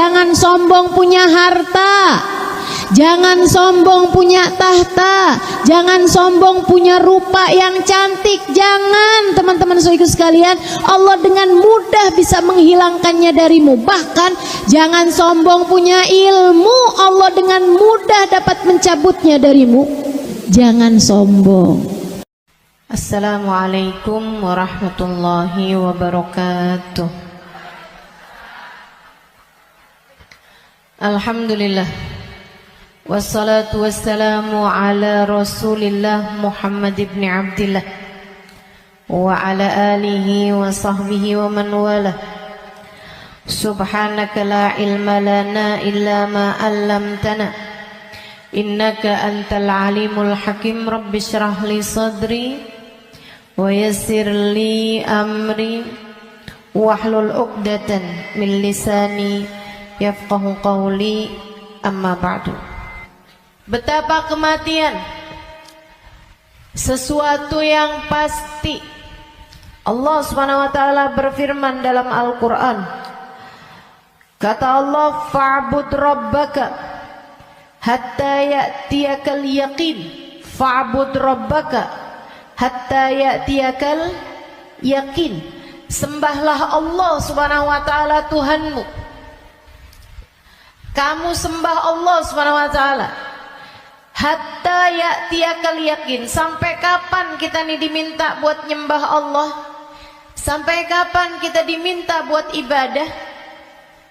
jangan sombong punya harta, jangan sombong punya tahta, jangan sombong punya rupa yang cantik. Jangan, teman-teman saudaraku sekalian, Allah dengan mudah bisa menghilangkannya darimu. Bahkan jangan sombong punya ilmu, Allah dengan mudah dapat mencabutnya darimu. Jangan sombong. Assalamualaikum warahmatullahi wabarakatuh. Alhamdulillah, wassalatu wassalamu ala Rasulillah Muhammad ibn Abdillah wa ala alihi wa sahbihi wa man wala. Subhanaka la ilma lana illa ma 'allamtana, innaka antal alimul hakim. Rabbi shrah li sadri wa yassir li amri wahlul 'uqdatan min lisani yafqahu qawli. Amma ba'du. Betapa kematian sesuatu yang pasti. Allah Subhanahu wa taala berfirman dalam Al-Qur'an. Kata Allah, fa'bud rabbaka hatta ya'tiyakal yaqin. Fa'bud rabbaka hatta ya'tiyakal yaqin. Sembahlah Allah Subhanahu wa taala Tuhanmu. Kamu sembah Allah Subhanahu wa taala hatta ya'tiyakal yaqin. Sampai kapan kita nih diminta buat nyembah Allah? Sampai kapan kita diminta buat ibadah?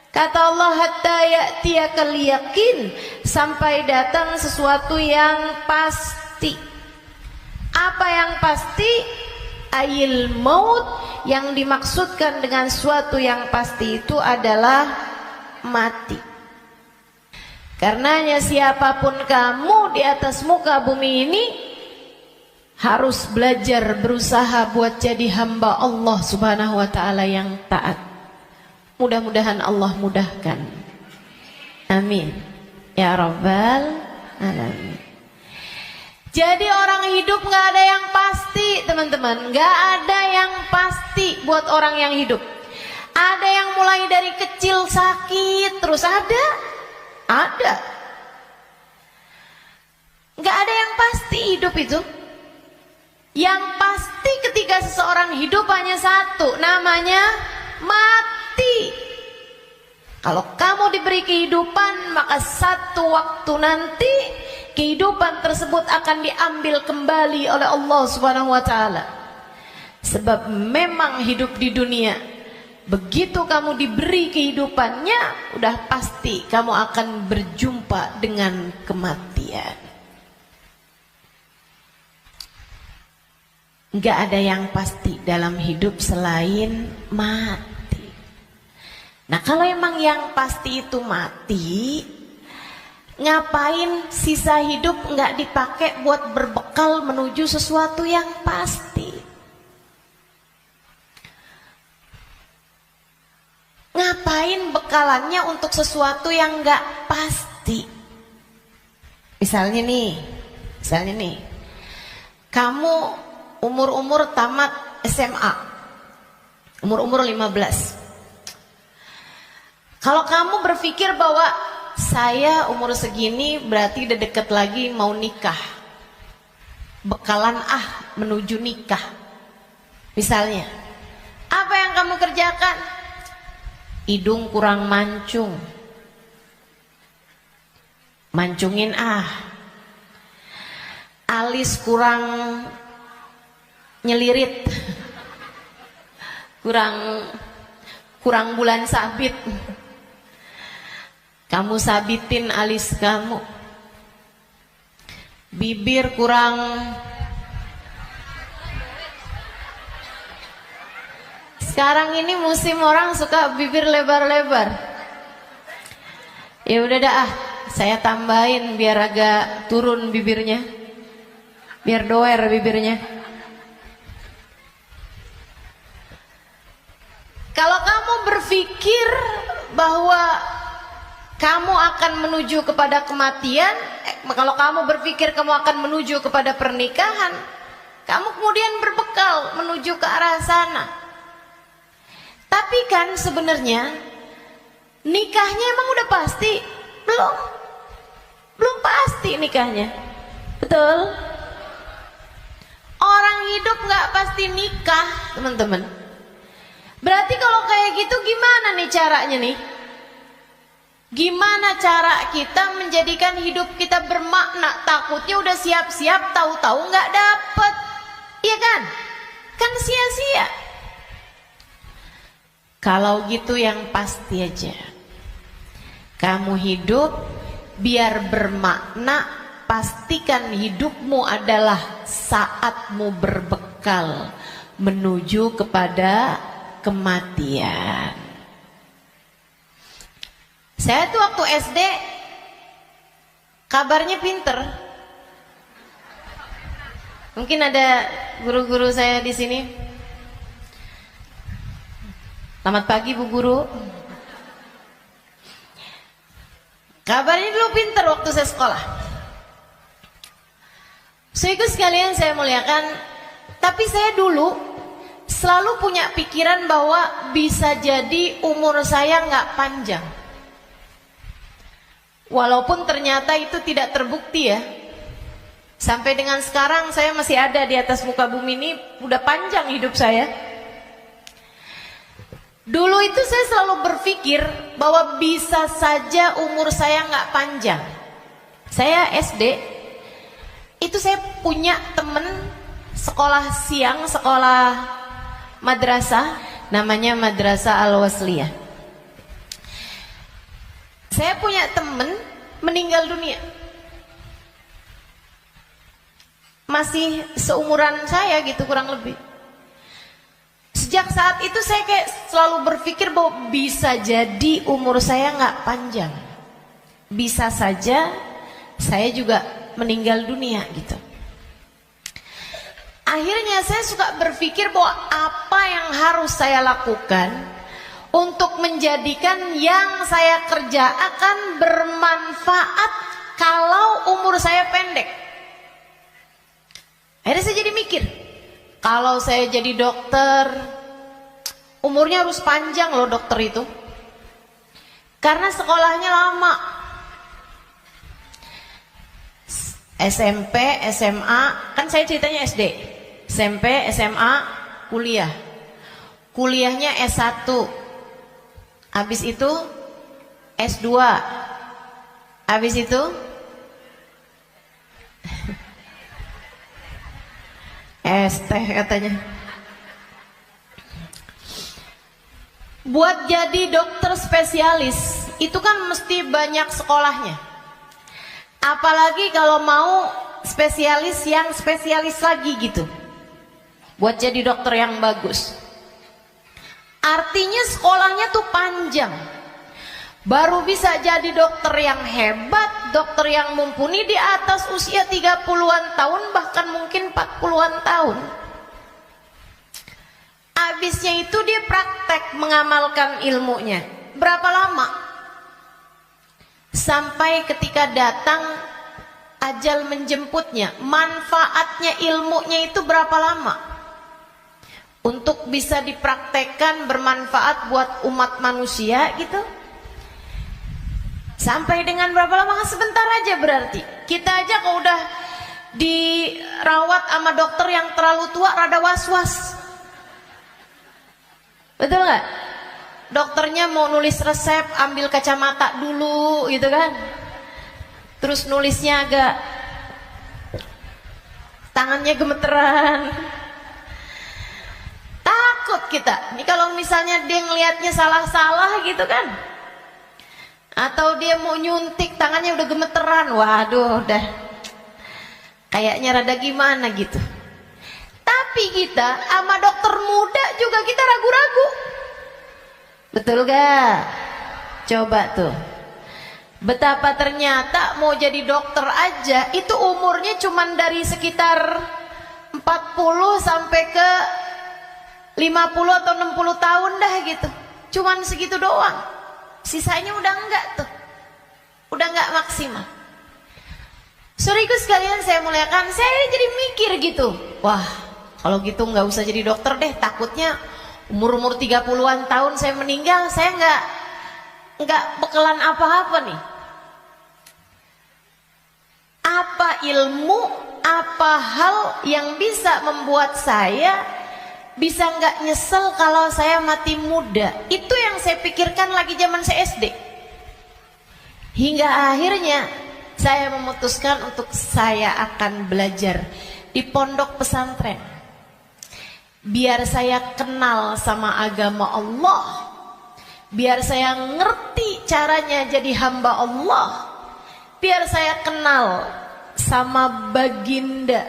Kata Allah, hatta ya'tiyakal yaqin, sampai datang sesuatu yang pasti. Apa yang pasti? Ayil maut. Yang dimaksudkan dengan sesuatu yang pasti itu adalah mati. Karenanya siapapun kamu di atas muka bumi ini harus belajar berusaha buat jadi hamba Allah Subhanahu wa taala yang taat. Mudah-mudahan Allah mudahkan. Amin ya rabbal alamin. Jadi orang hidup gak ada yang pasti, teman-teman. Gak ada yang pasti buat orang yang hidup. Ada yang mulai dari kecil sakit terus, ada. Gak ada yang pasti hidup itu. Yang pasti ketika seseorang hidup hanya satu, namanya mati. Kalau kamu diberi kehidupan, maka satu waktu nanti kehidupan tersebut akan diambil kembali oleh Allah Subhanahu wa taala. Sebab memang hidup di dunia, begitu kamu diberi kehidupannya, udah pasti kamu akan berjumpa dengan kematian. Gak ada yang pasti dalam hidup selain mati. Nah, kalau emang yang pasti itu mati, ngapain sisa hidup gak dipakai buat berbekal menuju sesuatu yang pasti? Ngapain bekalannya untuk sesuatu yang gak pasti? Misalnya nih, kamu umur tamat SMA, umur 15. Kalau kamu berpikir bahwa saya umur segini berarti udah deket lagi mau nikah, bekalan menuju nikah. Misalnya, apa yang kamu kerjakan? Hidung kurang mancung, mancungin alis kurang nyelirit, kurang bulan sabit, kamu sabitin alis kamu. Bibir kurang sekarang ini musim orang suka bibir lebar-lebar. Ya udah dah, saya tambahin biar agak turun bibirnya, biar doer bibirnya. Kalau kamu berpikir bahwa kamu akan menuju kepada kematian, kalau kamu berpikir kamu akan menuju kepada pernikahan, kamu kemudian berbekal menuju ke arah sana. Tapi kan sebenarnya Nikahnya emang udah pasti? Belum. Belum pasti nikahnya. Betul? Orang hidup nggak pasti nikah, teman-teman. Berarti kalau kayak gitu gimana nih caranya nih? Gimana cara kita menjadikan hidup kita bermakna? Takutnya udah siap-siap, tahu-tahu nggak dapet, iya kan? Kan sia-sia. Kalau gitu yang pasti aja, kamu hidup biar bermakna, pastikan hidupmu adalah saatmu berbekal menuju kepada kematian. Saya tuh waktu SD kabarnya pinter. Mungkin ada guru-guru saya di sini. Selamat pagi Bu Guru. Kabarnya dulu pinter waktu saya sekolah. Saudaraku sekalian saya muliakan, tapi saya dulu selalu punya pikiran bahwa bisa jadi umur saya nggak panjang. Walaupun ternyata itu tidak terbukti ya. Sampai dengan sekarang saya masih ada di atas muka bumi ini, udah panjang hidup saya. Dulu itu saya selalu berpikir bahwa bisa saja umur saya nggak panjang. Saya SD, itu saya punya temen sekolah siang, sekolah madrasah, namanya Madrasah Al-Wasliyah. Saya punya temen meninggal dunia, masih seumuran saya gitu kurang lebih. Sejak saat itu saya kayak selalu berpikir bahwa bisa jadi umur saya nggak panjang, bisa saja saya juga meninggal dunia gitu. Akhirnya saya suka berpikir bahwa apa yang harus saya lakukan untuk menjadikan yang saya kerjakan bermanfaat kalau umur saya pendek. Akhirnya saya jadi mikir, kalau saya jadi dokter, umurnya harus panjang loh dokter itu. Karena sekolahnya lama. SMP, SMA, kan saya ceritanya SD. SMP, SMA, kuliah. Kuliahnya S1. Habis itu S2. Habis itu ST katanya. Buat jadi dokter spesialis itu kan mesti banyak sekolahnya. Apalagi kalau mau spesialis yang spesialis lagi gitu. Buat jadi dokter yang bagus. Artinya sekolahnya tuh panjang. Baru bisa jadi dokter yang hebat, dokter yang mumpuni di atas usia 30-an tahun, bahkan mungkin 40-an tahun. Habisnya itu dia praktek mengamalkan ilmunya. Berapa lama? Sampai ketika datang ajal menjemputnya. Manfaatnya ilmunya itu berapa lama? Untuk bisa dipraktekkan bermanfaat buat umat manusia gitu. Sampai dengan berapa lama? Sebentar aja berarti. Kita aja kalau udah dirawat sama dokter yang terlalu tua rada was-was. Betul gak? Dokternya mau nulis resep, ambil kacamata dulu gitu kan. Terus nulisnya agak, tangannya gemeteran. Takut kita. Ini kalau misalnya dia ngelihatnya salah-salah gitu kan. Atau dia mau nyuntik, tangannya udah gemeteran. Waduh, udah kayaknya rada gimana gitu. Tapi kita sama dokter muda juga kita ragu-ragu. Betul gak? Coba tuh. Betapa ternyata mau jadi dokter aja itu umurnya cuman dari sekitar 40 sampai ke 50 atau 60 tahun dah gitu. Cuman segitu doang. Sisanya udah enggak tuh. Udah enggak maksimal. Saudaraku sekalian saya muliakan, saya jadi mikir gitu. Wah, kalau gitu enggak usah jadi dokter deh. Takutnya umur-umur 30-an tahun saya meninggal, saya nggak bekalan apa-apa nih. Apa ilmu, apa hal yang bisa membuat saya bisa nggak nyesel kalau saya mati muda? Itu yang saya pikirkan lagi zaman saya SD. Hingga akhirnya saya memutuskan untuk saya akan belajar di pondok pesantren. Biar saya kenal sama agama Allah. Biar saya ngerti caranya jadi hamba Allah. Biar saya kenal sama baginda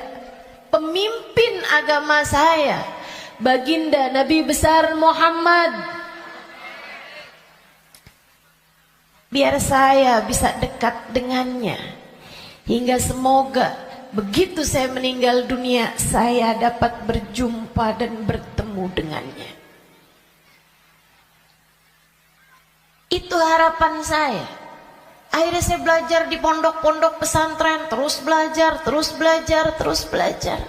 pemimpin agama saya, baginda Nabi besar Muhammad. Biar saya bisa dekat dengannya, hingga semoga begitu saya meninggal dunia saya dapat berjumpa dan bertemu dengannya. Itu harapan saya. Akhirnya saya belajar di pondok-pondok pesantren, terus belajar, terus belajar, terus belajar.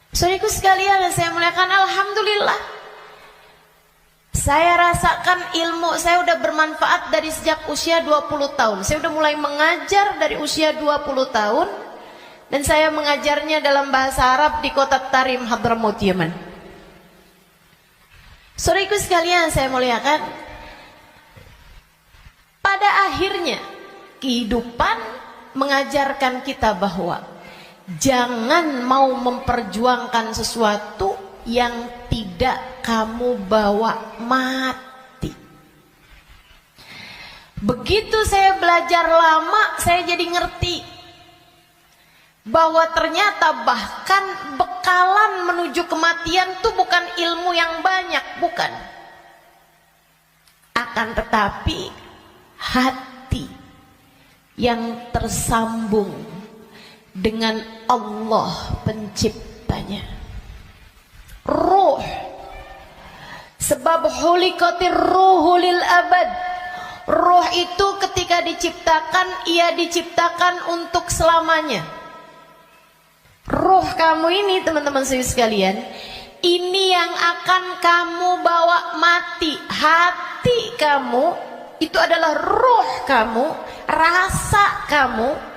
Saudaraku sekalian, saya muliakan, alhamdulillah. Saya rasakan ilmu saya udah bermanfaat dari sejak usia 20 tahun. Saya udah mulai mengajar dari usia 20 tahun. Dan saya mengajarnya dalam bahasa Arab di kota Tarim, Hadramaut, Yaman. Saudaraku sekalian, saya muliakan. Pada akhirnya kehidupan mengajarkan kita bahwa jangan mau memperjuangkan sesuatu yang tidak kamu bawa mati. Begitu saya belajar lama, saya jadi ngerti bahwa ternyata bahkan bekalan menuju kematian itu bukan ilmu yang banyak, bukan. Akan tetapi hati yang tersambung dengan Allah penciptanya. Ruh. Sebab hulikatir ruhu lil abad. Ruh itu ketika diciptakan, ia diciptakan untuk selamanya. Ruh kamu ini, teman-teman sekalian, ini yang akan kamu bawa mati. Hati kamu itu adalah ruh kamu, rasa kamu.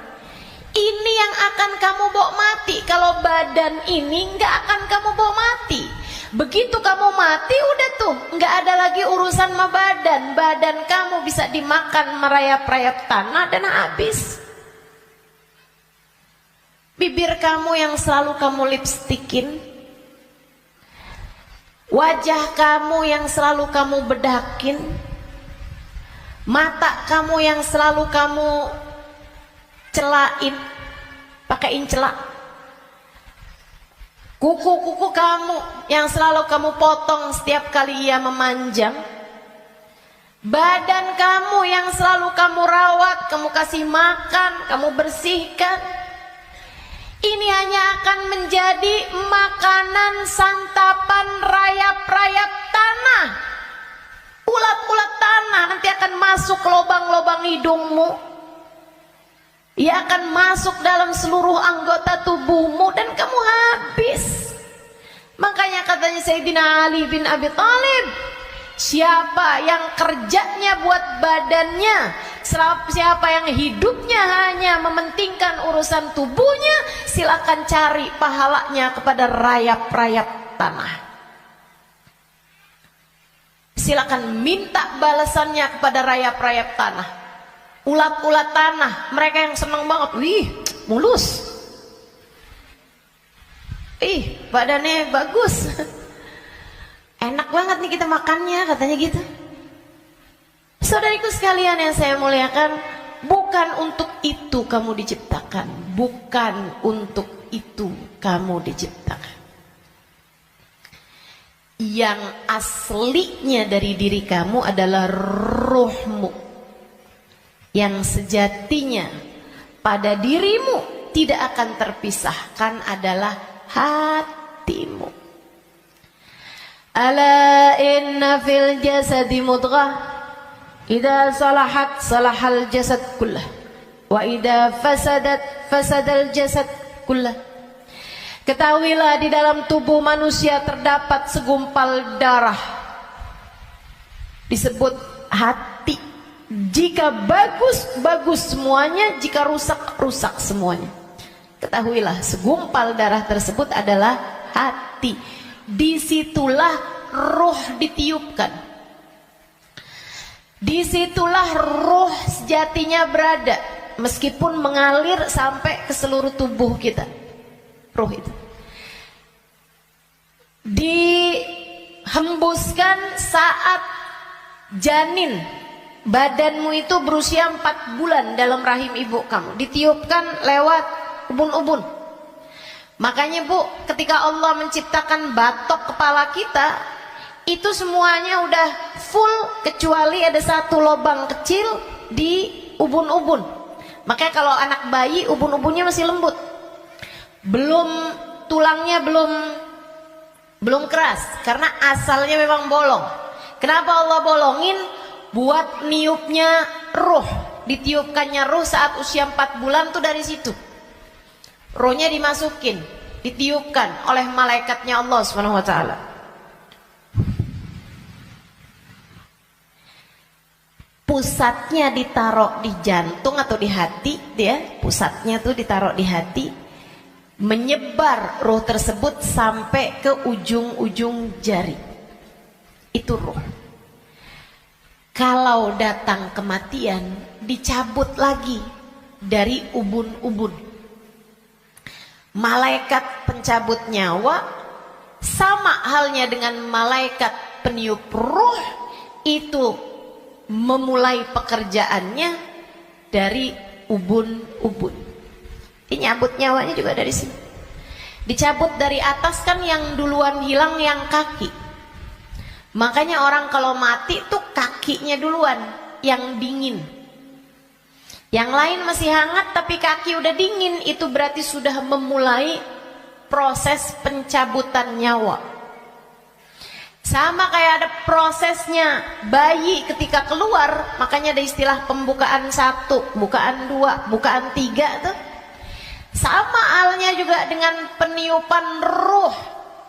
Ini yang akan kamu bawa mati. Kalau badan ini nggak akan kamu bawa mati. Begitu kamu mati, udah tuh nggak ada lagi urusan sama badan. Badan kamu bisa dimakan merayap-rayap tanah dan habis. Bibir kamu yang selalu kamu lipstikin, wajah kamu yang selalu kamu bedakin, mata kamu yang selalu kamu celain, pakaiin celak, kuku-kuku kamu yang selalu kamu potong setiap kali ia memanjang, badan kamu yang selalu kamu rawat, kamu kasih makan, kamu bersihkan. Ini hanya akan menjadi makanan santapan rayap-rayap tanah. Ulat-ulat tanah nanti akan masuk ke lubang-lubang hidungmu. Ia akan masuk dalam seluruh anggota tubuhmu dan kamu habis. Makanya katanya Sayyidina Ali bin Abi Thalib, siapa yang kerjanya buat badannya, siapa yang hidupnya hanya mementingkan urusan tubuhnya, silakan cari pahalanya kepada rayap-rayap tanah. Silakan minta balasannya kepada rayap-rayap tanah. Ulat-ulat tanah, mereka yang senang banget, wih, mulus. Ih, badannya bagus. Enak banget nih kita makannya, katanya gitu. Saudariku sekalian yang saya muliakan, bukan untuk itu kamu diciptakan. Bukan untuk itu kamu diciptakan. Yang aslinya dari diri kamu adalah ruhmu, yang sejatinya pada dirimu tidak akan terpisahkan adalah hatimu. Ala inna fil jasadi mudghah, idza salahat salahal jasad kullah, wa idza fasadat fasadal jasad kullah. Ketahuilah di dalam tubuh manusia terdapat segumpal darah, disebut hati. Jika bagus, bagus semuanya. Jika rusak, rusak semuanya. Ketahuilah, segumpal darah tersebut adalah hati. Disitulah roh ditiupkan. Disitulah roh sejatinya berada. Meskipun mengalir sampai ke seluruh tubuh kita. Roh itu dihembuskan saat janin badanmu itu berusia 4 bulan dalam rahim ibu kamu, ditiupkan lewat ubun-ubun. Makanya Bu, ketika Allah menciptakan batok kepala kita, itu semuanya udah full kecuali ada satu lubang kecil di ubun-ubun. Makanya kalau anak bayi ubun-ubunnya masih lembut, tulangnya belum keras, karena asalnya memang bolong. Kenapa Allah bolongin? Buat niupnya ruh, ditiupkannya ruh saat usia 4 bulan tuh dari situ. Rohnya dimasukin, ditiupkan oleh malaikatnya Allah Subhanahu wa taala. Pusatnya ditaruh di jantung atau di hati, dia pusatnya tuh ditaruh di hati. Menyebar roh tersebut sampai ke ujung-ujung jari. Itu roh. Kalau datang kematian, dicabut lagi dari ubun-ubun. Malaikat pencabut nyawa sama halnya dengan malaikat peniup roh, itu memulai pekerjaannya dari ubun-ubun. Dinyabut nyawanya juga dari sini. Dicabut dari atas kan, yang duluan hilang yang kaki. Makanya orang kalau mati tuh kakinya duluan yang dingin. Yang lain masih hangat tapi kaki udah dingin, itu berarti sudah memulai proses pencabutan nyawa. Sama kayak ada prosesnya bayi ketika keluar, makanya ada istilah pembukaan 1, pembukaan 2, pembukaan 3 tuh. Sama halnya juga dengan peniupan roh.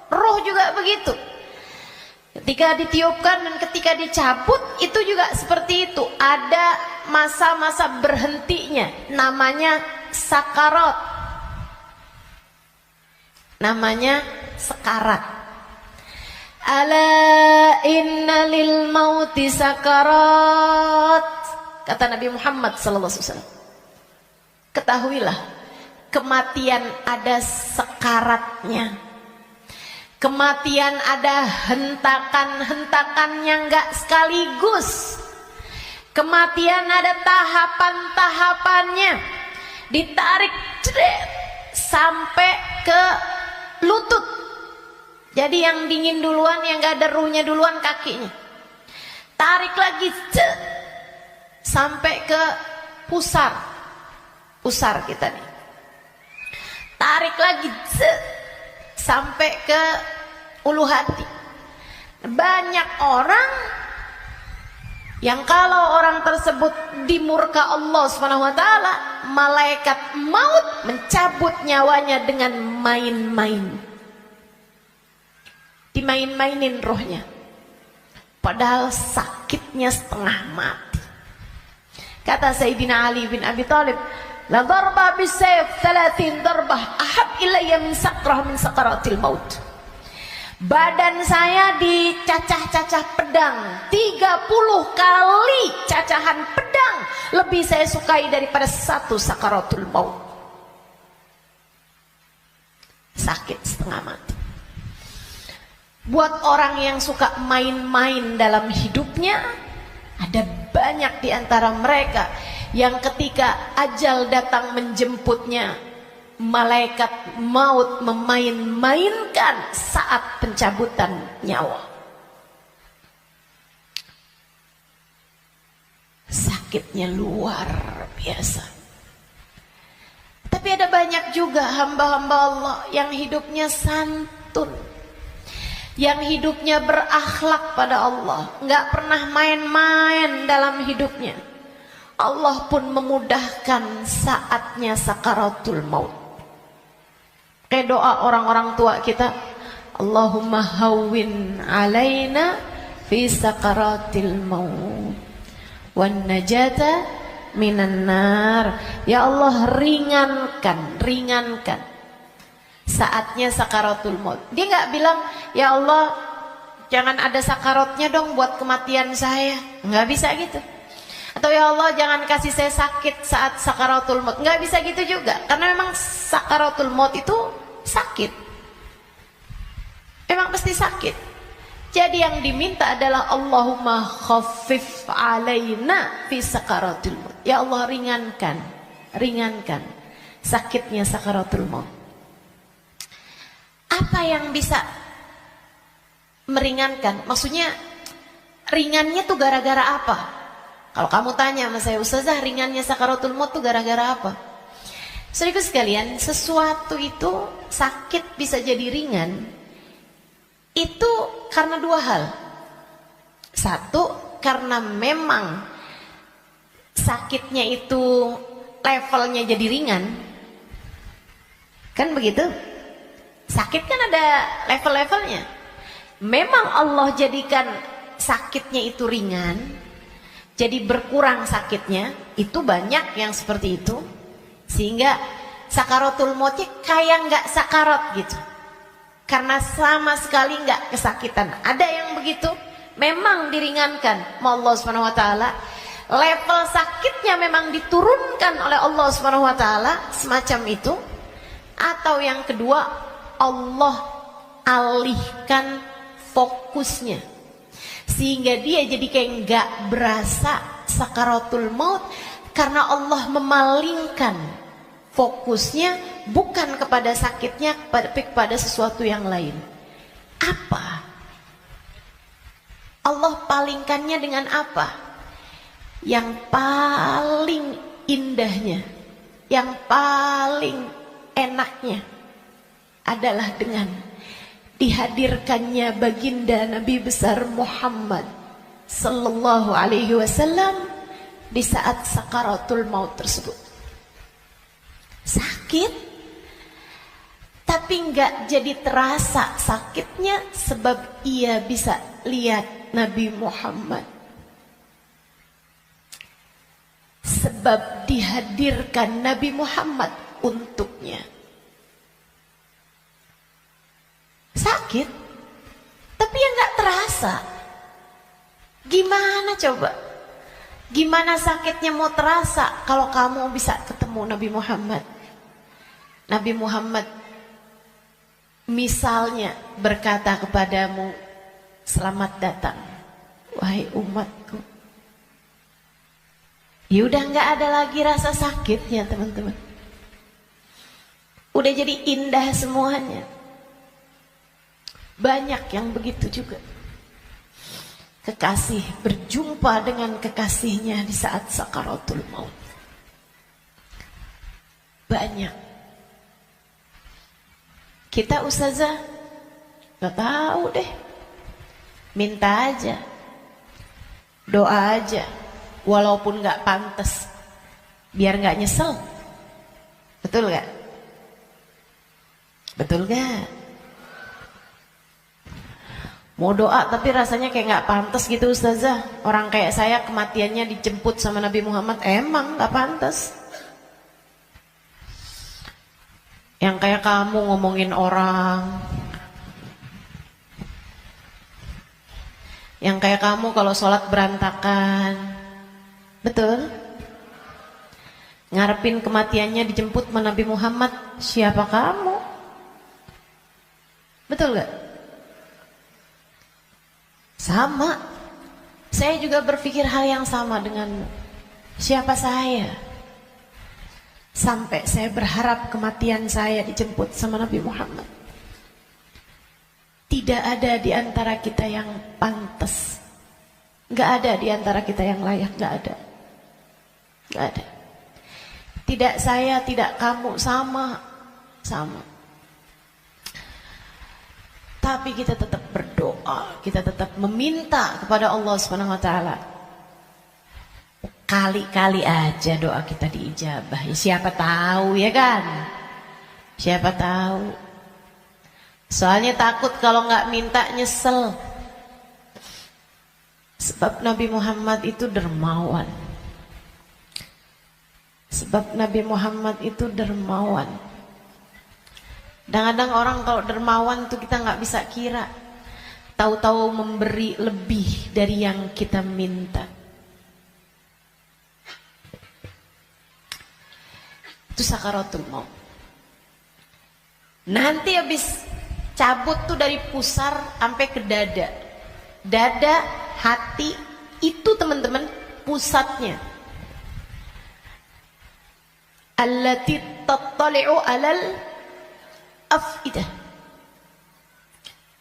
Roh juga begitu. Ketika ditiupkan dan ketika dicabut itu juga seperti itu. Ada masa-masa berhentinya, namanya sakarat. Namanya sekarat. Ala inna lil mauti sakarat, kata Nabi Muhammad sallallahu alaihi wasallam. Ketahuilah, kematian ada sekaratnya. Kematian ada hentakan-hentakannya, enggak sekaligus. Kematian ada tahapan-tahapannya. Ditarik sampai ke lutut. Jadi yang dingin duluan, yang enggak ada ruhnya duluan kakinya. Tarik lagi sampai ke pusar. Pusar kita nih. Tarik lagi sampai ke ulu hati. Banyak orang yang kalau orang tersebut dimurka Allah Subhanahu wa taala, malaikat maut mencabut nyawanya dengan main-main. Dimain-mainin rohnya. Padahal sakitnya setengah mati. Kata Sayyidina Ali bin Abi Thalib, la darba bisayf 30 darbah ahab ilayya min sakrah min sakaratil maut. Badan saya dicacah-cacah pedang 30 kali cacahan pedang lebih saya sukai daripada satu sakaratul maut. Sakit setengah mati. Buat orang yang suka main-main dalam hidupnya, ada banyak di antara mereka yang ketika ajal datang menjemputnya, malaikat maut memain-mainkan saat pencabutan nyawa. Sakitnya luar biasa. Tapi ada banyak juga hamba-hamba Allah yang hidupnya santun, yang hidupnya berakhlak pada Allah, nggak pernah main-main dalam hidupnya. Allah pun memudahkan saatnya sakaratul maut. Kayak doa orang-orang tua kita, Allahumma hawwin alaina fi sakaratil maut. wan najata minan nar. Ya Allah, ringankan saatnya sakaratul maut. Dia nggak bilang, ya Allah jangan ada sakaratnya dong buat kematian saya. Nggak bisa gitu. Atau ya Allah jangan kasih saya sakit saat sakaratul maut. Nggak bisa gitu juga. Karena memang sakaratul maut itu sakit. Memang pasti sakit. Jadi yang diminta adalah Allahumma khaffif alaina fi sakaratul maut. Ya Allah ringankan sakitnya sakaratul maut. Apa yang bisa meringankan? Maksudnya ringannya tuh gara-gara apa? Kalau kamu tanya sama saya, Ustazah, ringannya sakaratul maut tuh gara-gara apa? Saudaraku sekalian, sesuatu itu sakit bisa jadi ringan itu karena dua hal. Satu, karena memang sakitnya itu levelnya jadi ringan. Kan begitu? Sakit kan ada level-levelnya. Memang Allah jadikan sakitnya itu ringan, jadi berkurang sakitnya. Itu banyak yang seperti itu, sehingga sakaratul mautnya kayak nggak sakarat gitu, karena sama sekali nggak kesakitan. Ada yang begitu, memang diringankan sama Allah Subhanahu Wa Taala. Level sakitnya memang diturunkan oleh Allah Subhanahu Wa Taala, semacam itu. Atau yang kedua, Allah alihkan fokusnya sehingga dia jadi kayak nggak berasa sakaratul maut, karena Allah memalingkan fokusnya bukan kepada sakitnya, tapi kepada sesuatu yang lain. Apa? Allah palingkannya dengan apa? Yang paling indahnya, yang paling enaknya adalah dengan dihadirkannya baginda Nabi besar Muhammad sallallahu alaihi wasallam di saat sakaratul maut tersebut. Sakit, tapi enggak jadi terasa sakitnya sebab ia bisa lihat Nabi Muhammad. Sebab dihadirkan Nabi Muhammad untuknya. Sakit, tapi ya nggak terasa. Gimana coba? Gimana sakitnya mau terasa kalau kamu bisa ketemu Nabi Muhammad? Nabi Muhammad misalnya berkata kepadamu, selamat datang wahai umatku. Ya udah nggak ada lagi rasa sakitnya, teman-teman. Udah jadi indah semuanya. Banyak yang begitu juga. Kekasih berjumpa dengan kekasihnya di saat sakaratul maut. Banyak. Kita ustazah gak tahu deh. Minta aja, doa aja, walaupun gak pantas, biar gak nyesel. Betul gak? Betul gak? Mau doa tapi rasanya kayak gak pantas gitu ustazah. Orang kayak saya kematiannya dijemput sama Nabi Muhammad, emang gak pantas. Yang kayak kamu ngomongin orang, yang kayak kamu kalau sholat berantakan, betul? Ngarepin kematiannya dijemput sama Nabi Muhammad, siapa kamu? Betul gak? Sama. Saya juga berpikir hal yang sama denganmu. Siapa saya? Sampai saya berharap kematian saya dijemput sama Nabi Muhammad. Tidak ada di antara kita yang pantas. Gak ada di antara kita yang layak. Gak ada. Gak ada. Tidak saya, tidak kamu, sama. Sama. Tapi kita tetap berdoa, kita tetap meminta kepada Allah Subhanahu Wa Taala. Kali-kali aja doa kita diijabah. Ya, siapa tahu ya kan? Siapa tahu. Soalnya takut kalau nggak minta nyesel. Sebab Nabi Muhammad itu dermawan. Sebab Nabi Muhammad itu dermawan. Kadang-kadang orang kalau dermawan tuh kita nggak bisa kira. Tahu-tahu memberi lebih dari yang kita minta. Itu sakaratul maut. Nanti habis cabut tuh dari pusar sampai ke dada. Dada, hati, itu teman-teman pusatnya. Allati tattali'u alal afidah.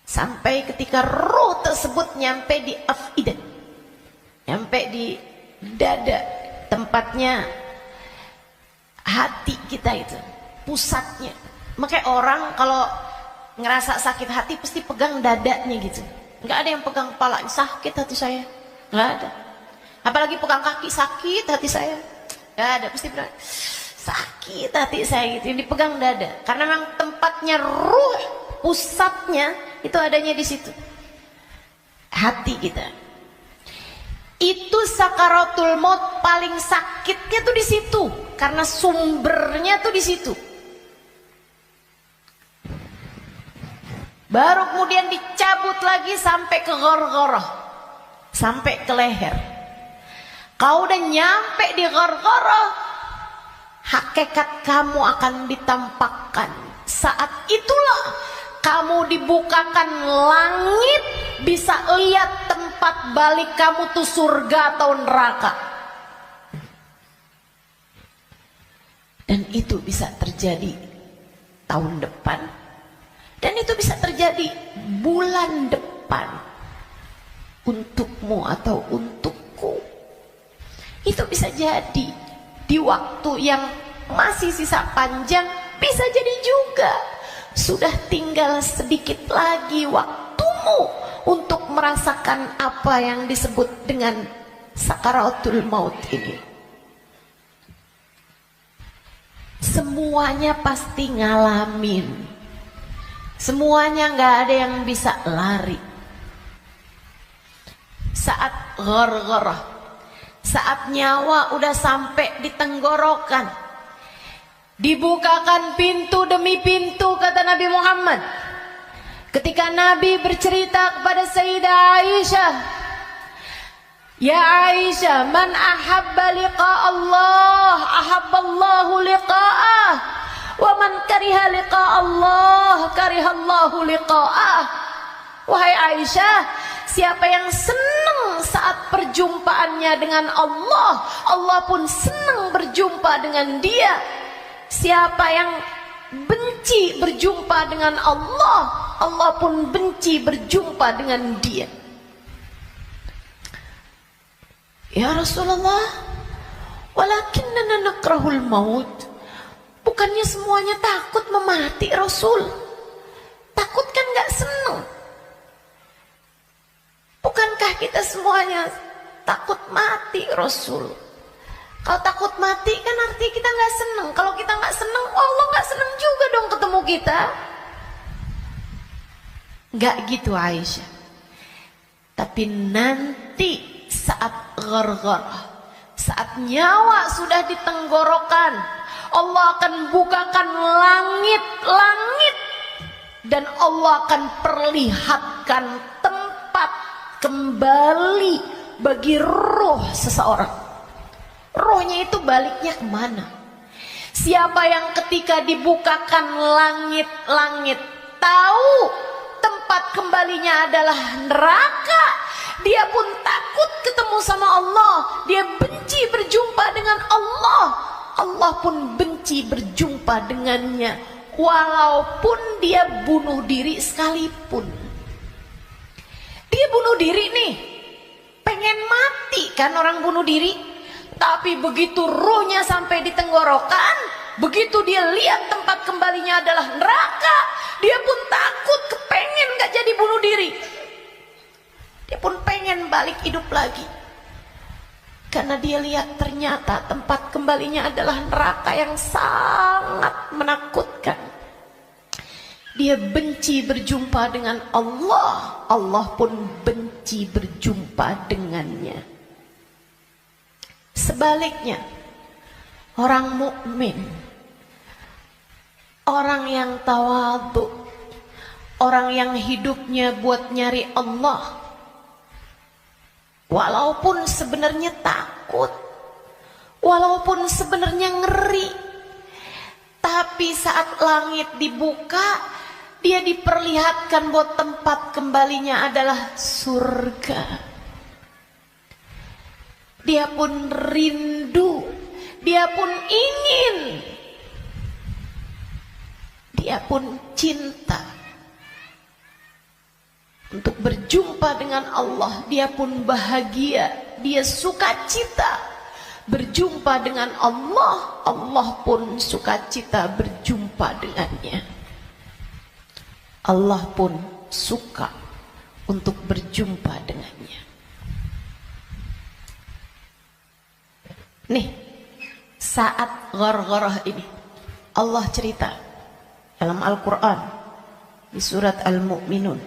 Sampai ketika roh tersebut nyampe di afidah, nyampe di dada, tempatnya hati kita itu, pusatnya. Makanya orang kalau ngerasa sakit hati pasti pegang dadanya gitu. Nggak ada yang pegang kepala, sakit hati saya, nggak ada. Apalagi pegang kaki, sakit hati saya, nggak ada. Pasti berat, sakit hati saya gitu. Yang dipegang dada, karena memang tempatnya ruh, pusatnya itu adanya di situ, hati kita. Itu sakaratul maut paling sakitnya tuh di situ, karena sumbernya tuh di situ. Baru kemudian dicabut lagi sampai ke ghargharah, sampai ke leher. Kau udah nyampe di ghargharah, hakikat kamu akan ditampakkan. Saat itulah kamu dibukakan langit, bisa lihat tempat balik kamu tuh surga atau neraka. Dan itu bisa terjadi tahun depan, dan itu bisa terjadi bulan depan, untukmu atau untukku. Itu bisa jadi di waktu yang masih sisa panjang, bisa jadi juga sudah tinggal sedikit lagi waktumu untuk merasakan apa yang disebut dengan sakaratul maut ini. Semuanya pasti ngalamin. Semuanya nggak ada yang bisa lari. Saat ghargharah, saat nyawa udah sampai di tenggorokan, dibukakan pintu demi pintu, kata Nabi Muhammad. Ketika Nabi bercerita kepada Sayyidah Aisyah, ya Aisyah, man ahabba liqa Allah, ahabballahu liqa'ah, wa man kariha liqa Allah, karihallahu liqa'ah. Wahai Aisyah, siapa yang senang saat perjumpaannya dengan Allah, Allah pun senang berjumpa dengan dia. Siapa yang benci berjumpa dengan Allah, Allah pun benci berjumpa dengan dia. Ya Rasulullah, walakinnana nakrahul maut. Bukannya semuanya takut memati, Rasul? Takut kan gak senang? Bukankah kita semuanya takut mati, Rasul? Kalau takut mati kan artinya kita nggak seneng. Kalau kita nggak seneng, Allah nggak seneng juga dong ketemu kita. Nggak gitu Aisyah. Tapi nanti saat ghargharah, saat nyawa sudah di tenggorokan, Allah akan bukakan langit-langit, dan Allah akan perlihatkan tempat kembali bagi roh seseorang. Rohnya itu baliknya kemana? Siapa yang ketika dibukakan langit-langit tahu tempat kembalinya adalah neraka, dia pun takut ketemu sama Allah, dia benci berjumpa dengan Allah, Allah pun benci berjumpa dengannya, walaupun dia bunuh diri sekalipun. Dia bunuh diri nih, pengen mati kan orang bunuh diri. Tapi begitu ruhnya sampai di tenggorokan, begitu dia lihat tempat kembalinya adalah neraka, dia pun takut, kepengen gak jadi bunuh diri. Dia pun pengen balik hidup lagi, karena dia lihat ternyata tempat kembalinya adalah neraka yang sangat menakutkan. Dia benci berjumpa dengan Allah, Allah pun benci benci berjumpa dengannya. Sebaliknya, orang mukmin, orang yang tawadhu, orang yang hidupnya buat nyari Allah, walaupun sebenarnya takut, walaupun sebenarnya ngeri, tapi saat langit dibuka, dia diperlihatkan bahwa tempat kembalinya adalah surga. Dia pun rindu, dia pun ingin, dia pun cinta untuk berjumpa dengan Allah. Dia pun bahagia, dia sukacita berjumpa dengan Allah. Allah pun sukacita berjumpa dengannya. Allah pun suka untuk berjumpa dengannya. Nih, saat ghargharah ini Allah cerita dalam Al-Quran di surat Al-Mu'minun,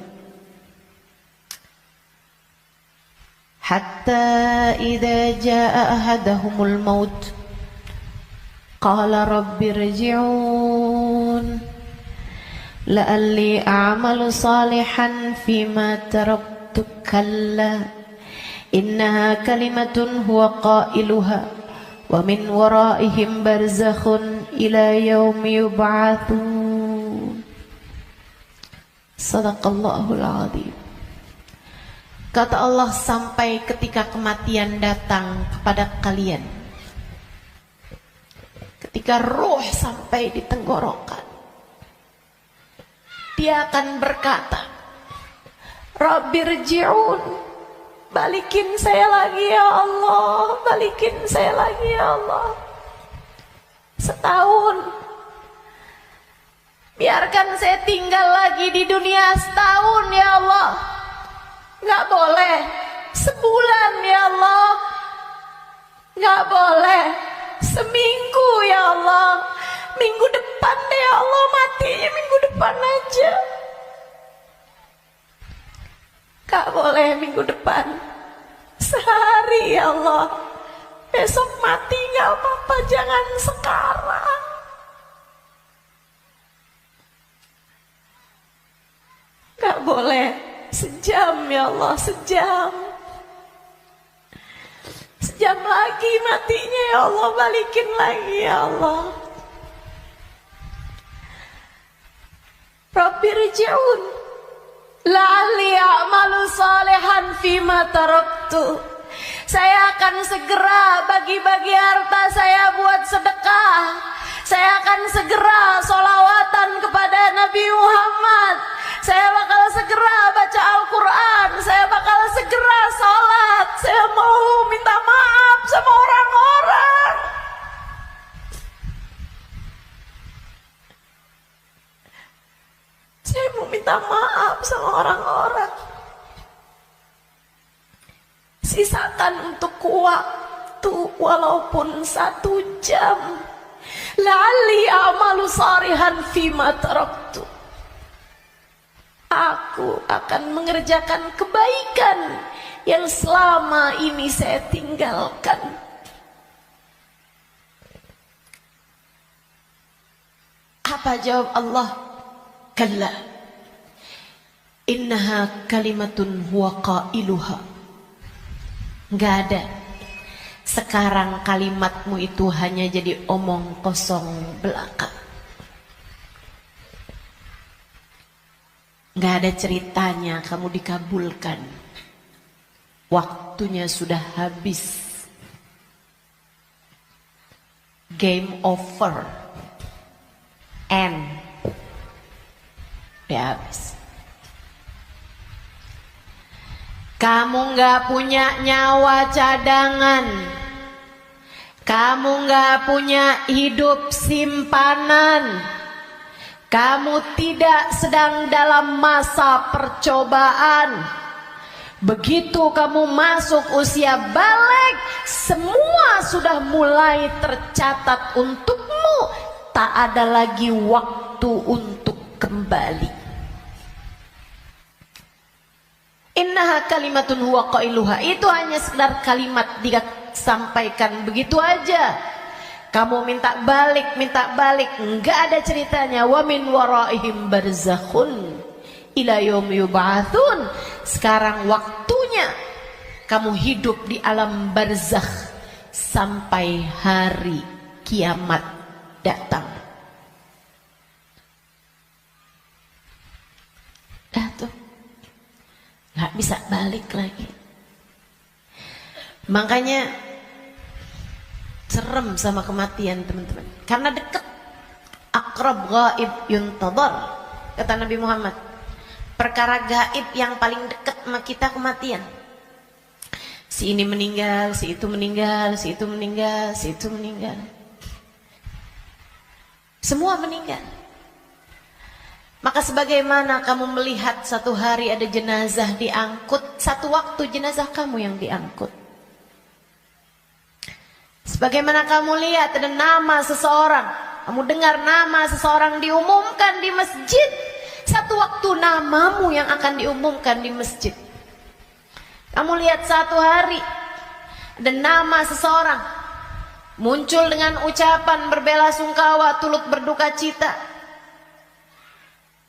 hatta idza jaa ahadahumul maut qala rabbi irji'un la'alli a'malu salihan fima taraktu kalla innaha kalimatun huwa qailuha wa min waraihim barzakhun ila yaumi yub'atsun. Sadaqallahul azim. Kata Allah, sampai ketika kematian datang kepada kalian, ketika ruh sampai di tenggorokan, dia akan berkata, Rabbirji'un, balikin saya lagi ya Allah, balikin saya lagi ya Allah. Setahun, biarkan saya tinggal lagi di dunia setahun ya Allah. Nggak boleh sebulan ya Allah, nggak boleh seminggu ya Allah. Minggu depan deh ya Allah, matinya minggu depan aja. Gak boleh minggu depan, sehari ya Allah. Besok mati gak apa-apa, jangan sekarang. Gak boleh sejam ya Allah, sejam. Sejam lagi matinya ya Allah, balikin lagi ya Allah. Rabbirji'un la'alli a'malu salihan fima taraktu. Saya akan segera bagi-bagi harta saya buat sedekah. Saya akan segera sholawatan kepada Nabi Muhammad. Saya bakal segera baca Al-Quran. Saya bakal segera sholat. Saya mau minta maaf sama orang-orang. Saya mau minta maaf sama orang-orang. Sisakan untuk waktu walaupun 1 jam. La'alli a'malu salihan fima taraktu. Aku akan mengerjakan kebaikan yang selama ini saya tinggalkan. Apa jawab Allah? Kalla innaha kalimatun huwa qailuha. Enggak ada. Sekarang kalimatmu itu hanya jadi omong kosong belaka. Enggak ada ceritanya kamu dikabulkan. Waktunya sudah habis. Game over. End. Ya habis. Kamu gak punya nyawa cadangan. Kamu gak punya hidup simpanan. Kamu tidak sedang dalam masa percobaan. Begitu kamu masuk usia balik, semua sudah mulai tercatat untukmu. Tak ada lagi waktu untuk kembali. Innaha kalimatun huwa qailuha. Itu hanya sekedar kalimat disampaikan begitu aja. Kamu minta balik, enggak ada ceritanya. Wa min waraihim barzakhun ila yaumi yub'atsun. Sekarang waktunya kamu hidup di alam barzakh sampai hari kiamat datang. Dah tuh, nggak bisa balik lagi. Makanya serem sama kematian, teman-teman, karena dekat. Aqrab ghaib yuntadhar, kata Nabi Muhammad. Perkara gaib yang paling dekat sama kita kematian. Si ini meninggal, si itu meninggal, si itu meninggal, si itu meninggal. Semua meninggal. Maka sebagaimana kamu melihat satu hari ada jenazah diangkut, satu waktu jenazah kamu yang diangkut. Sebagaimana kamu lihat ada nama seseorang, kamu dengar nama seseorang diumumkan di masjid, satu waktu namamu yang akan diumumkan di masjid. Kamu lihat satu hari ada nama seseorang muncul dengan ucapan berbela-sungkawa, turut berduka cita,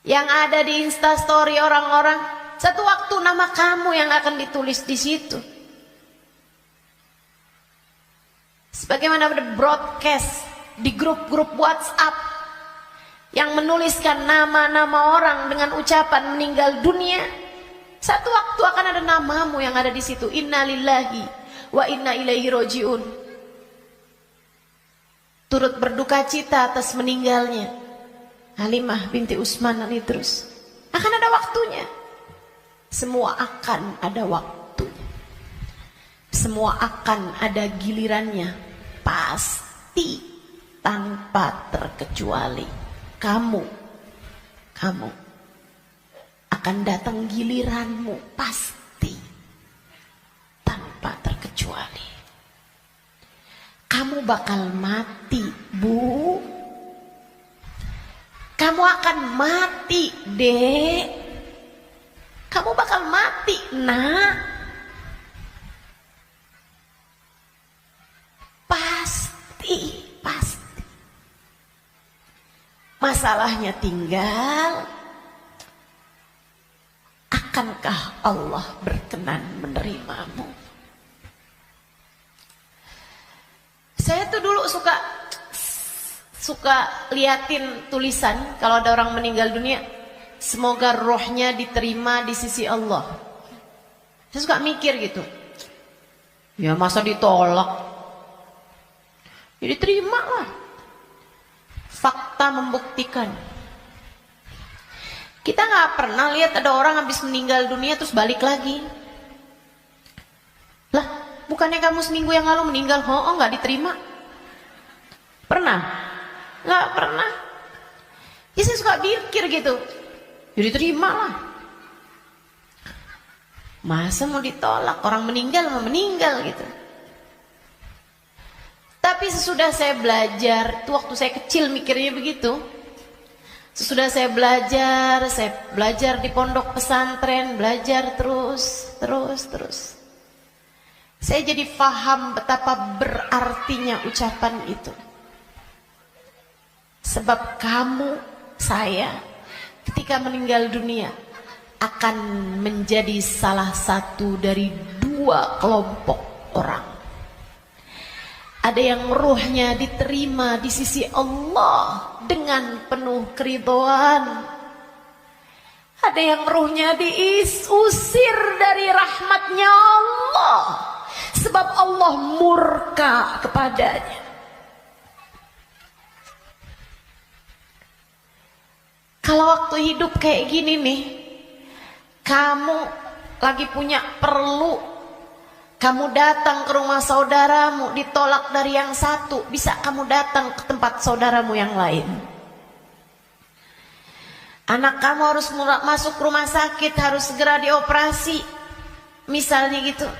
yang ada di Instastory orang-orang, satu waktu nama kamu yang akan ditulis di situ. Sebagaimana ada broadcast di grup-grup WhatsApp yang menuliskan nama-nama orang dengan ucapan meninggal dunia, satu waktu akan ada namamu yang ada di situ. Inna lillahi wa inna ilaihi roji'un. Turut berduka cita atas meninggalnya Halimah binti Utsman al-Idrus. Akan ada waktunya. Semua akan ada waktunya. Semua akan ada gilirannya. Pasti, tanpa terkecuali. Kamu akan datang giliranmu, pasti, tanpa terkecuali. Kamu bakal mati, Bu. Kamu akan mati, Dek. Kamu bakal mati, Nak. Pasti. Masalahnya tinggal, akankah Allah berkenan menerimamu? Saya tuh dulu suka liatin tulisan kalau ada orang meninggal dunia, semoga rohnya diterima di sisi Allah. Saya suka mikir gitu, ya masa ditolak? Ya diterima lah. Fakta membuktikan. Kita nggak pernah lihat ada orang habis meninggal dunia terus balik lagi. Lah, bukannya kamu seminggu yang lalu meninggal? Oh, nggak diterima. Pernah? Nggak pernah. Ya saya suka pikir gitu. Ya diterima lah. Masa mau ditolak? Orang meninggal mau meninggal gitu. Tapi sesudah saya belajar, itu waktu saya kecil mikirnya begitu. Sesudah saya belajar di pondok pesantren, belajar terus. Saya jadi paham betapa berartinya ucapan itu. Sebab kamu, saya, ketika meninggal dunia akan menjadi salah satu dari dua kelompok orang. Ada yang ruhnya diterima di sisi Allah dengan penuh keridhaan. Ada yang ruhnya diusir dari rahmatnya Allah, sebab Allah murka kepadanya. Kalau waktu hidup kayak gini nih, kamu lagi punya perlu, kamu datang ke rumah saudaramu, ditolak dari yang satu, bisa kamu datang ke tempat saudaramu yang lain. Anak kamu harus masuk rumah sakit, harus segera dioperasi, misalnya gitu.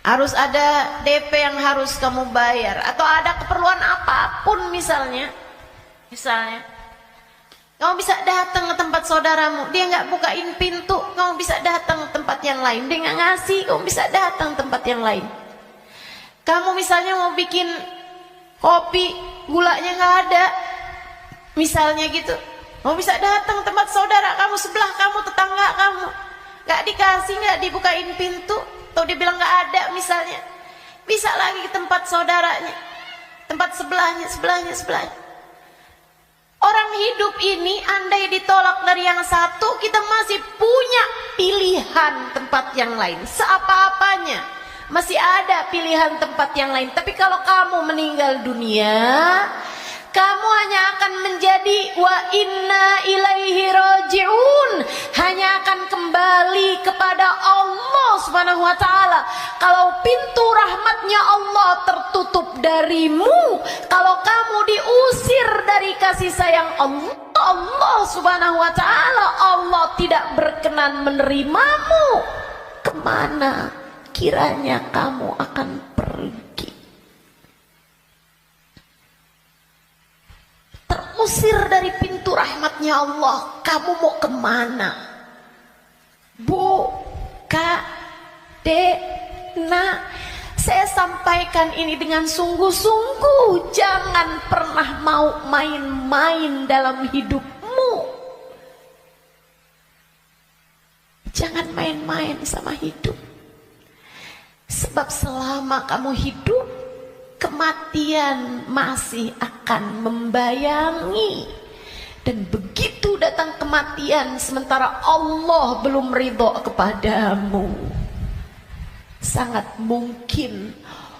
Harus ada DP yang harus kamu bayar, atau ada keperluan apapun misalnya. Kamu bisa datang ke tempat saudaramu, dia nggak bukain pintu, kamu bisa datang ke tempat yang lain. Dia nggak ngasih, kamu bisa datang ke tempat yang lain. Kamu misalnya mau bikin kopi, gulanya nggak ada, misalnya gitu, kamu bisa datang ke tempat saudara kamu, sebelah kamu, tetangga kamu, nggak dikasih, nggak dibukain pintu, atau dia bilang nggak ada misalnya, bisa lagi ke tempat saudaranya, tempat sebelahnya. Orang hidup ini andai ditolak dari yang satu, kita masih punya pilihan tempat yang lain. Seapa-apanya masih ada pilihan tempat yang lain. Tapi kalau kamu meninggal dunia, kamu hanya akan menjadi wa inna ilaihi raji'un, hanya akan kembali kepada Allah Subhanahu wa taala. Kalau pintu rahmatnya Allah tertutup darimu, kalau kamu diusir dari kasih sayang Allah Subhanahu wa taala, Allah tidak berkenan menerimamu, kemana kiranya kamu akan pergi? Terusir dari pintu rahmatnya Allah, kamu mau kemana? Bu, Kak, Dek, Nak, saya sampaikan ini dengan sungguh-sungguh. Jangan pernah mau main-main dalam hidupmu. Jangan main-main sama hidup. Sebab selama kamu hidup, kematian masih akan membayangi. Dan begitu datang kematian sementara Allah belum ridho kepadamu, sangat mungkin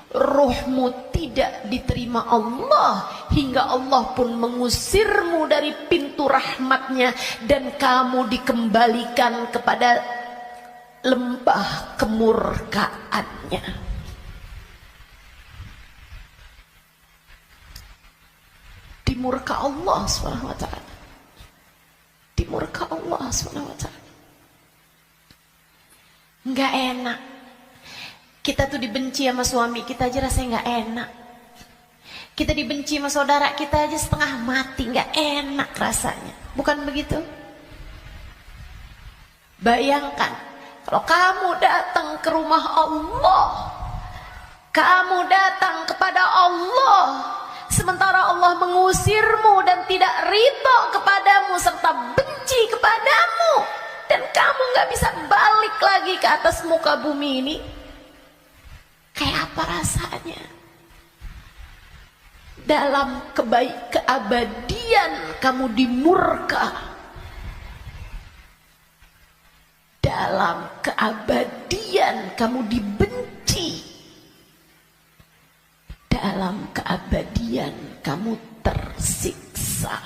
ruhmu tidak diterima Allah, hingga Allah pun mengusirmu dari pintu rahmatnya, dan kamu dikembalikan kepada lembah kemurkaannya. Dimurka Allah SWT, dimurka Allah SWT. Nggak enak. Kita tuh dibenci sama suami kita aja rasanya nggak enak. Kita dibenci sama saudara kita aja setengah mati, nggak enak rasanya. Bukan begitu? Bayangkan kalau kamu datang ke rumah Allah, kamu datang kepada Allah, sementara Allah mengusirmu dan tidak ridho kepadamu serta benci kepadamu, dan kamu nggak bisa balik lagi ke atas muka bumi ini, kayak apa rasanya? Dalam keabadian kamu dimurka, dalam keabadian kamu dibenci, dalam keabadian kamu tersiksa.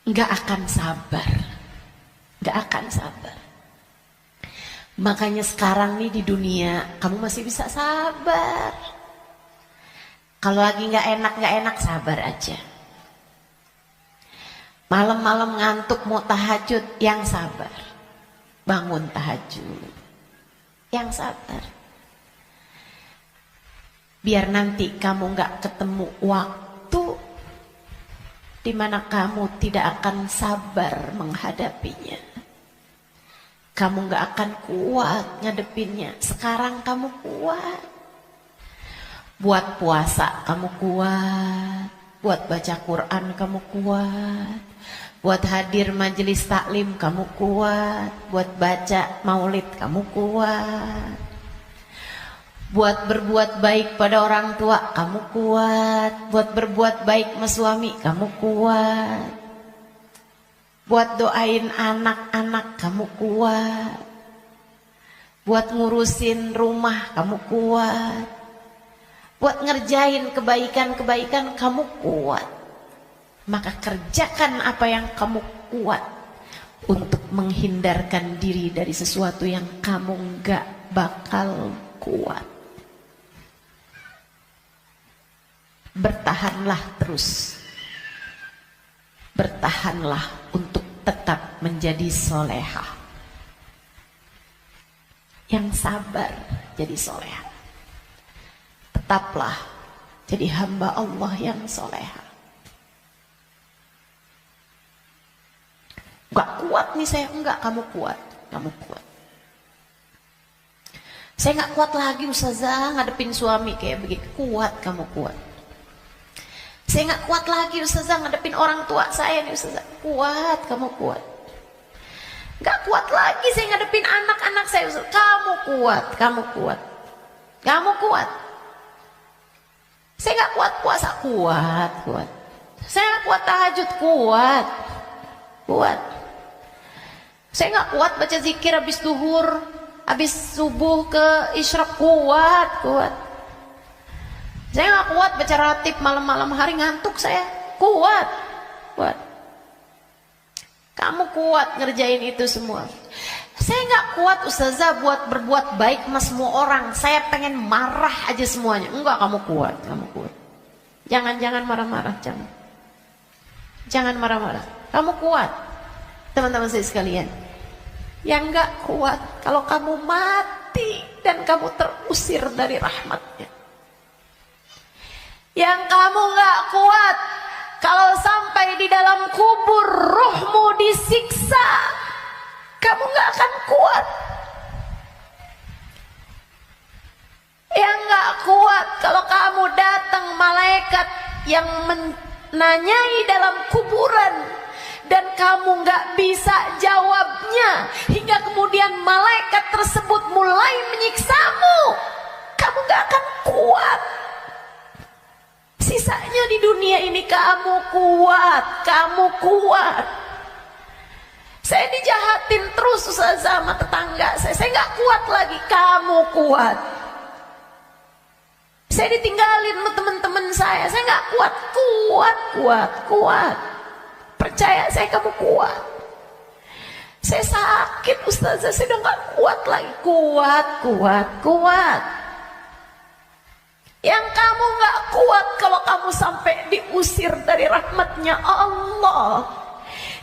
Nggak akan sabar, nggak akan sabar. Makanya sekarang nih di dunia kamu masih bisa sabar. Kalau lagi nggak enak sabar aja. Malam-malam ngantuk mau tahajud, yang sabar. Bangun tahajud, yang sabar. Biar nanti kamu nggak ketemu waktu di mana kamu tidak akan sabar menghadapinya. Kamu nggak akan kuat ngadepinnya. Sekarang kamu kuat. Buat puasa kamu kuat. Buat baca Quran kamu kuat. Buat hadir majelis taklim kamu kuat. Buat baca maulid kamu kuat. Buat berbuat baik pada orang tua kamu kuat. Buat berbuat baik sama suami kamu kuat. Buat doain anak-anak kamu kuat. Buat ngurusin rumah kamu kuat. Buat ngerjain kebaikan-kebaikan kamu kuat. Maka kerjakan apa yang kamu kuat untuk menghindarkan diri dari sesuatu yang kamu gak bakal kuat. Bertahanlah terus. Bertahanlah untuk tetap menjadi solehah. Yang sabar jadi solehah. Tetaplah jadi hamba Allah yang soleha. Gak kuat nih saya, enggak, kamu kuat, kamu kuat. Saya gak kuat lagi Ustazah ngadepin suami kayak begitu. Kuat, kamu kuat. Saya gak kuat lagi Ustazah ngadepin orang tua saya nih Ustazah. Kuat, kamu kuat. Gak kuat lagi saya ngadepin anak-anak saya Ustazah. Kamu kuat, kamu kuat. Kamu kuat. Saya gak kuat puasa, kuat, kuat. Saya gak kuat tahajud, kuat, kuat. Saya gak kuat baca zikir habis duhur, habis subuh ke isyraq, kuat, kuat. Saya gak kuat baca ratib malam-malam hari, ngantuk saya, kuat, kuat. Kamu kuat ngerjain itu semua. Saya gak kuat Ustazah buat berbuat baik sama semua orang. Saya pengen marah aja semuanya. Enggak, kamu kuat, kamu kuat. Jangan marah-marah, jangan. Jangan marah-marah. Kamu kuat. Teman-teman saya sekalian, yang gak kuat kalau kamu mati dan kamu terusir dari rahmatnya. Yang kamu gak kuat kalau sampai di dalam kubur rohmu disiksa, kamu gak akan kuat. Yang gak kuat kalau kamu datang malaikat yang menanyai dalam kuburan dan kamu gak bisa jawabnya, hingga kemudian malaikat tersebut mulai menyiksamu, kamu gak akan kuat. Sisanya di dunia ini kamu kuat, kamu kuat. Saya dijahatin terus sama tetangga saya gak kuat lagi, kamu kuat. Saya ditinggalin sama teman-teman saya gak kuat, kuat, kuat, kuat. Percaya saya, kamu kuat. Saya sakit Ustazah, saya udah gak kuat lagi, kuat, kuat, kuat. Yang kamu gak kuat kalau kamu sampai diusir dari rahmatnya Allah.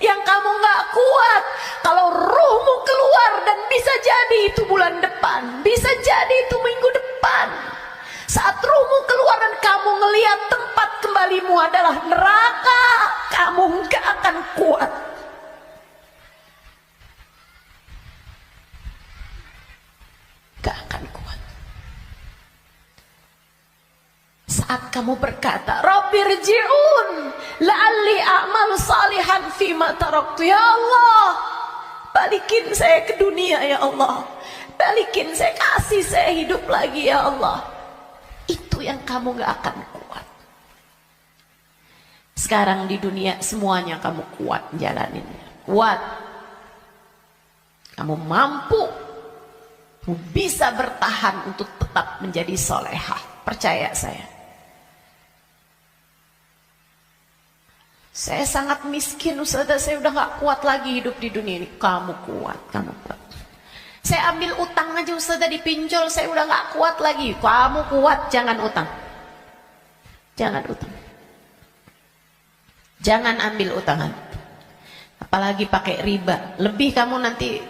Yang kamu gak kuat kalau ruhmu keluar, dan bisa jadi itu bulan depan, bisa jadi itu minggu depan. Saat ruhmu keluar dan kamu ngelihat tempat kembalimu adalah neraka, kamu gak akan kuat. Gak akan kuat. Saat kamu berkata, Rabbirji'un la'alli a'malu salihan fima taraktu. Ya Allah, balikin saya ke dunia ya Allah. Balikin saya, kasih saya hidup lagi ya Allah. Itu yang kamu gak akan kuat. Sekarang di dunia semuanya kamu kuat jalaninnya. Kuat. Kamu mampu. Kamu bisa bertahan untuk tetap menjadi solehah. Percaya saya. Saya sangat miskin Ustazah, saya udah gak kuat lagi hidup di dunia ini. Kamu kuat, kamu kuat. Saya ambil utang aja Ustazah, dipinjol, saya udah gak kuat lagi. Kamu kuat, jangan utang. Jangan utang. Jangan ambil utangan. Apalagi pakai riba. Lebih kamu nanti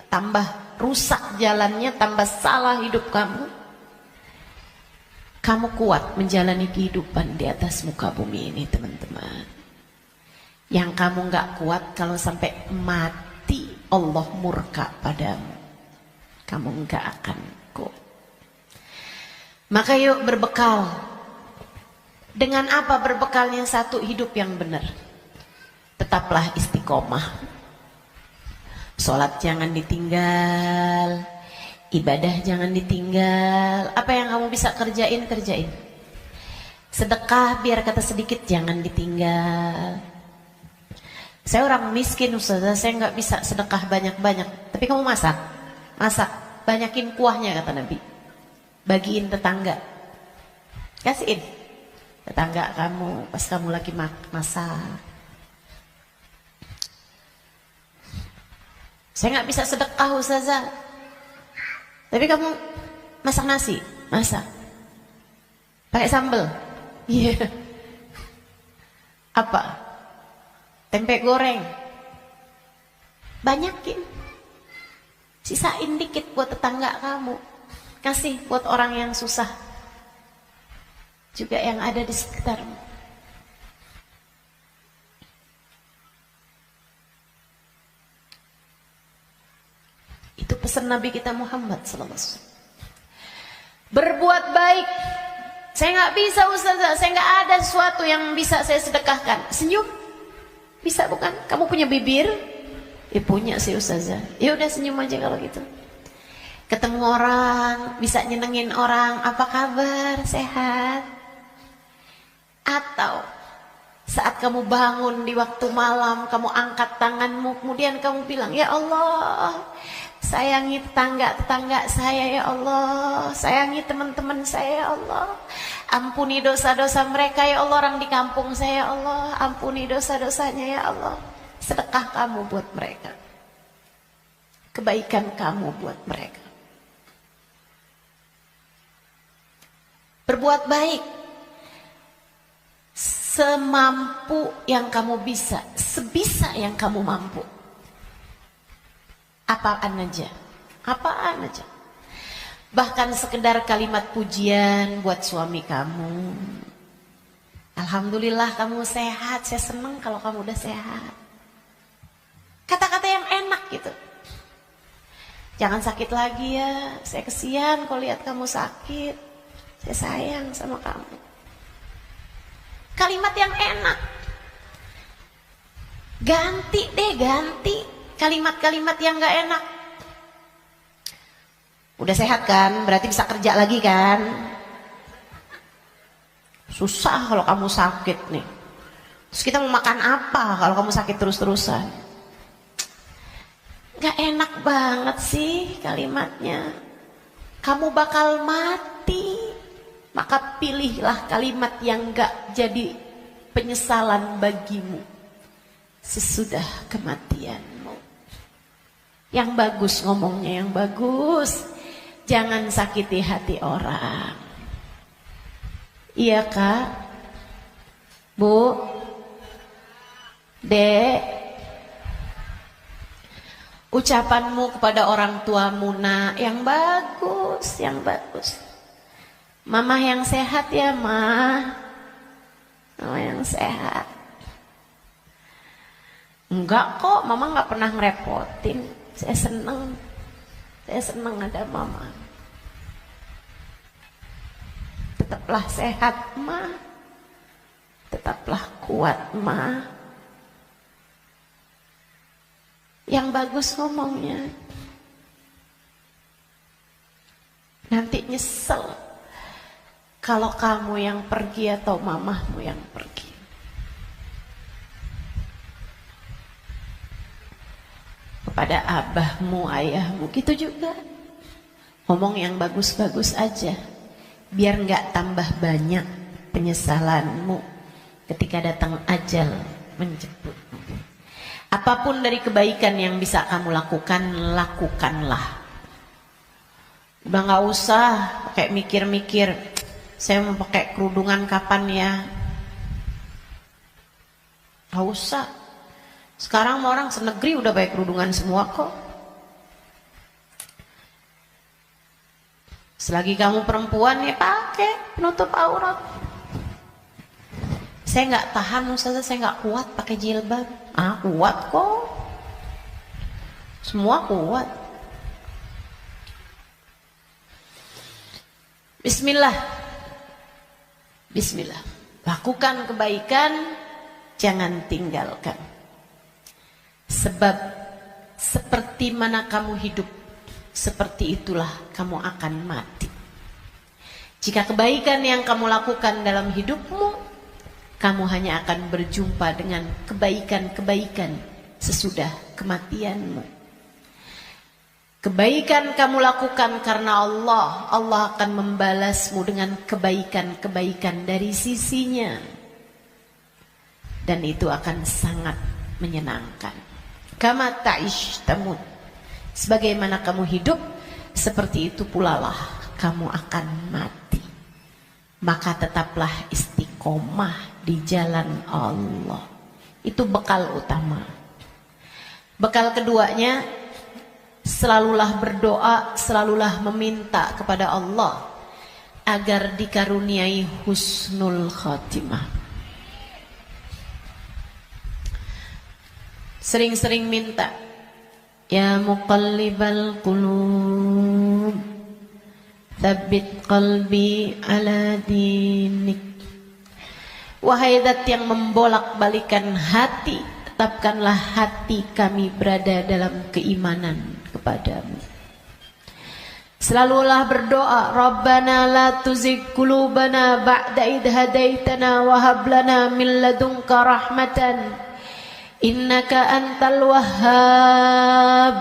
tambah rusak jalannya, tambah salah hidup kamu. Kamu kuat menjalani kehidupan di atas muka bumi ini teman-teman. Yang kamu gak kuat kalau sampai mati Allah murka padamu. Kamu gak akan kuat. Maka yuk berbekal. Dengan apa berbekalnya? Satu, hidup yang benar. Tetaplah istiqomah. Sholat jangan ditinggal. Ibadah jangan ditinggal. Apa yang kamu bisa kerjain, kerjain. Sedekah biar kata sedikit jangan ditinggal. Saya orang miskin Ustazah, saya nggak bisa sedekah banyak-banyak. Tapi kamu masak. Masak, banyakin kuahnya kata Nabi. Bagiin tetangga. Kasihin tetangga kamu pas kamu lagi masak. Saya nggak bisa sedekah Ustazah. Tapi kamu masak nasi, masak. Pakai sambal. Iya. Yeah. Apa? Tempe goreng. Banyakin. Sisain dikit buat tetangga kamu. Kasih buat orang yang susah. juga yang ada di sekitarmu. Itu pesan Nabi kita Muhammad SAW. Berbuat baik. Saya nggak bisa Ustazah, saya nggak ada sesuatu yang bisa saya sedekahkan. Senyum, bisa bukan? Kamu punya bibir? Ya punya sih Ustazah. Ya udah senyum aja kalau gitu. Ketemu orang, bisa nyenengin orang, apa kabar? Sehat? Atau saat kamu bangun di waktu malam, kamu angkat tanganmu, kemudian kamu bilang, ya Allah, sayangi tetangga-tetangga saya ya Allah, sayangi teman-teman saya ya Allah, ampuni dosa-dosa mereka ya Allah, orang di kampung saya ya Allah, ampuni dosa-dosanya ya Allah. Sedekah kamu buat mereka, kebaikan kamu buat mereka. Berbuat baik semampu yang kamu bisa, sebisa yang kamu mampu. Apaan aja. Bahkan sekedar kalimat pujian buat suami kamu. Alhamdulillah kamu sehat, saya senang kalau kamu udah sehat. Kata-kata yang enak gitu. Jangan sakit lagi ya, saya kesian kalau lihat kamu sakit. Saya sayang sama kamu. Kalimat yang enak. Ganti kalimat-kalimat yang gak enak. Udah sehat kan, berarti bisa kerja lagi kan. Susah kalau kamu sakit nih. Terus kita mau makan apa kalau kamu sakit terus-terusan? Gak enak banget sih kalimatnya. Kamu bakal mati, maka pilihlah kalimat yang gak jadi penyesalan bagimu sesudah kematianmu. Yang bagus ngomongnya, yang bagus. Jangan sakiti hati orang. Iya Kak? Bu? Dek? Ucapanmu kepada orang tuamu nak, yang bagus, yang bagus. Mama yang sehat ya Ma. Mama yang sehat. Enggak kok, mama nggak pernah ngerepotin. Saya senang ada mama. Tetaplah sehat Ma, tetaplah kuat Ma. Yang bagus ngomongnya. Nanti nyesel kalau kamu yang pergi atau mamahmu yang pergi. Kepada abahmu, ayahmu, gitu juga. Ngomong yang bagus-bagus aja, biar nggak tambah banyak penyesalanmu ketika datang ajal menjemput. Apapun dari kebaikan yang bisa kamu lakukan, lakukanlah. Udah nggak usah pakai mikir-mikir, saya mau pakai kerudungan kapan ya? Nggak usah. Sekarang orang senegeri udah pakai kerudungan semua kok. Selagi kamu perempuan ya pakai penutup aurat. Saya nggak tahan Ustazah, saya nggak kuat pakai jilbab. Kuat kok. Semua kuat. Bismillah. Bismillah. Lakukan kebaikan, jangan tinggalkan. Sebab seperti mana kamu hidup, seperti itulah kamu akan mati. Jika kebaikan yang kamu lakukan dalam hidupmu, kamu hanya akan berjumpa dengan kebaikan-kebaikan sesudah kematianmu. Kebaikan kamu lakukan karena Allah, Allah akan membalasmu dengan kebaikan-kebaikan dari sisinya. Dan itu akan sangat menyenangkan. Kama ta'ish tamut. Sebagaimana kamu hidup, seperti itu pula lah kamu akan mati. Maka tetaplah istiqomah di jalan Allah. Itu bekal utama. Bekal keduanya, selalulah berdoa, selalulah meminta kepada Allah agar dikaruniai husnul khatimah. Sering-sering minta, ya muqallibal qulub, tsabbit qalbi ala dinik. Wahai zat yang membolak-balikan hati, tetapkanlah hati kami berada dalam keimanan kepadamu. Selalulah berdoa, Rabbana la tuzigh qulubana ba'da idh hadaitana wa hab lana min ladunka rahmatan innaka antal wahhab.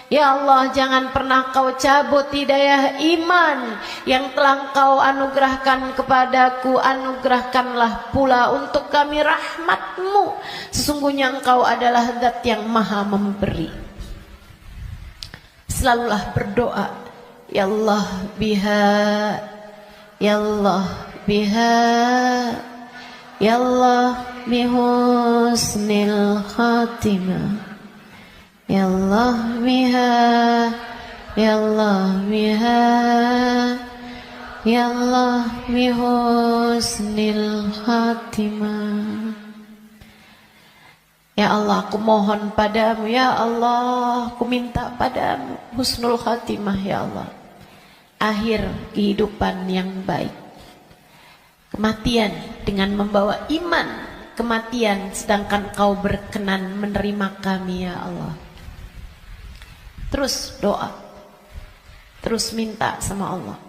Ya Allah, jangan pernah kau cabut hidayah iman yang telah kau anugerahkan kepadaku. Anugerahkanlah pula untuk kami rahmatmu. Sesungguhnya engkau adalah zat yang maha memberi. Selalulah berdoa, ya Allah biha, ya Allah biha, ya Allah bihusnil khatimah. Ya Allah biha, ya Allah biha, ya Allah bihusnil khatimah. Ya Allah, aku mohon padamu, ya Allah, aku minta padamu husnul khatimah, ya Allah. Akhir kehidupan yang baik. Kematian dengan membawa iman, kematian sedangkan kau berkenan menerima kami, ya Allah. Terus doa, terus minta sama Allah.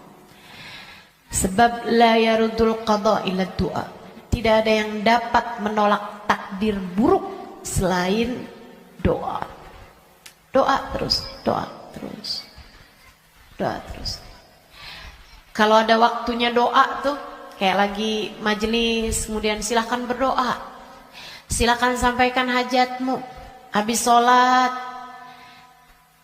Sebab la yarudul qada illa doa. Tidak ada yang dapat menolak takdir buruk selain doa. Doa terus, doa terus, doa terus. Kalau ada waktunya doa tuh, kayak lagi majelis, kemudian silahkan berdoa, silahkan sampaikan hajatmu. Habis sholat,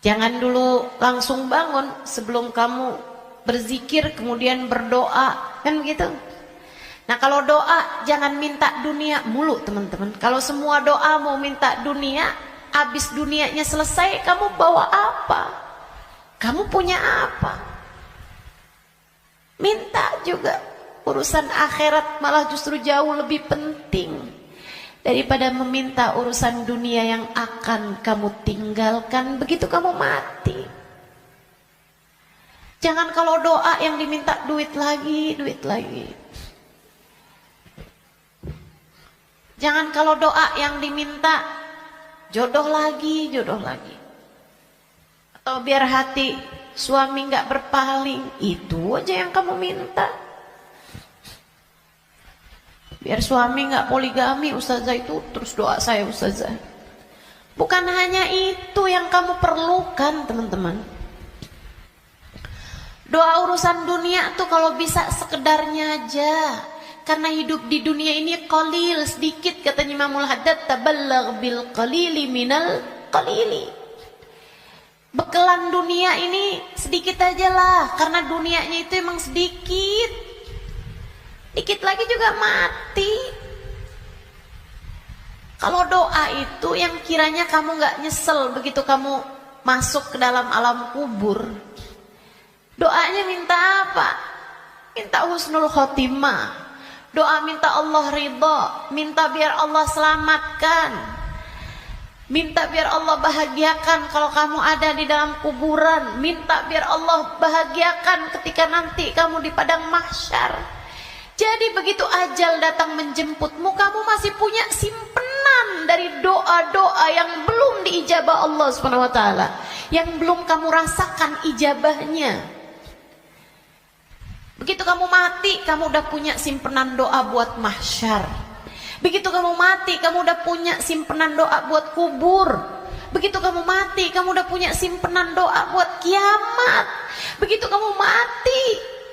jangan dulu langsung bangun, sebelum kamu berzikir kemudian berdoa, kan begitu. Nah kalau doa jangan minta dunia mulu teman-teman. Kalau semua doa mau minta dunia, habis dunianya selesai kamu bawa apa? Kamu punya apa? Minta juga. Urusan akhirat malah justru jauh lebih penting daripada meminta urusan dunia yang akan kamu tinggalkan begitu kamu mati. Jangan kalau doa yang diminta duit lagi, duit lagi. Jangan kalau doa yang diminta jodoh lagi, jodoh lagi. Atau biar hati suami nggak berpaling, itu aja yang kamu minta. Biar suami nggak poligami, ustazah, itu terus doa saya ustazah. Bukan hanya itu yang kamu perlukan teman-teman. Doa urusan dunia tuh kalau bisa sekedarnya aja. Karena hidup di dunia ini qalil, sedikit, katanya Imamul Haddad, tabalagh bil qalili minal qalili. Bekelan dunia ini sedikit aja lah, karena dunianya itu emang sedikit. Dikit lagi juga mati. Kalau doa itu yang kiranya kamu gak nyesel begitu kamu masuk ke dalam alam kubur. Doanya minta apa? Minta husnul khotimah. Doa minta Allah ridha, minta biar Allah selamatkan, minta biar Allah bahagiakan kalau kamu ada di dalam kuburan, minta biar Allah bahagiakan ketika nanti kamu di padang mahsyar. Jadi begitu ajal datang menjemputmu, kamu masih punya simpenan dari doa-doa yang belum diijabah Allah SWT, yang belum kamu rasakan ijabahnya. Begitu kamu mati, kamu udah punya simpenan doa buat mahsyar. Begitu kamu mati, kamu udah punya simpenan doa buat kubur. Begitu kamu mati, kamu udah punya simpenan doa buat kiamat. Begitu kamu mati,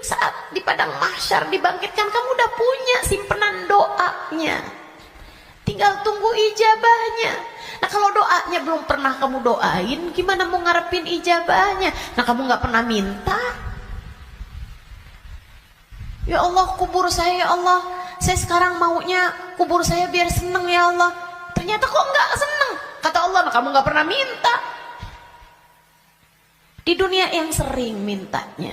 saat di padang mahsyar dibangkitkan, kamu udah punya simpenan doanya. Tinggal tunggu ijabahnya. Nah kalau doanya belum pernah kamu doain, gimana mau ngarepin ijabahnya? Nah kamu gak pernah minta. Ya Allah, kubur saya, ya Allah, saya sekarang maunya kubur saya biar seneng, ya Allah. Ternyata kok gak seneng. Kata Allah, nah kamu gak pernah minta. Di dunia yang sering mintanya,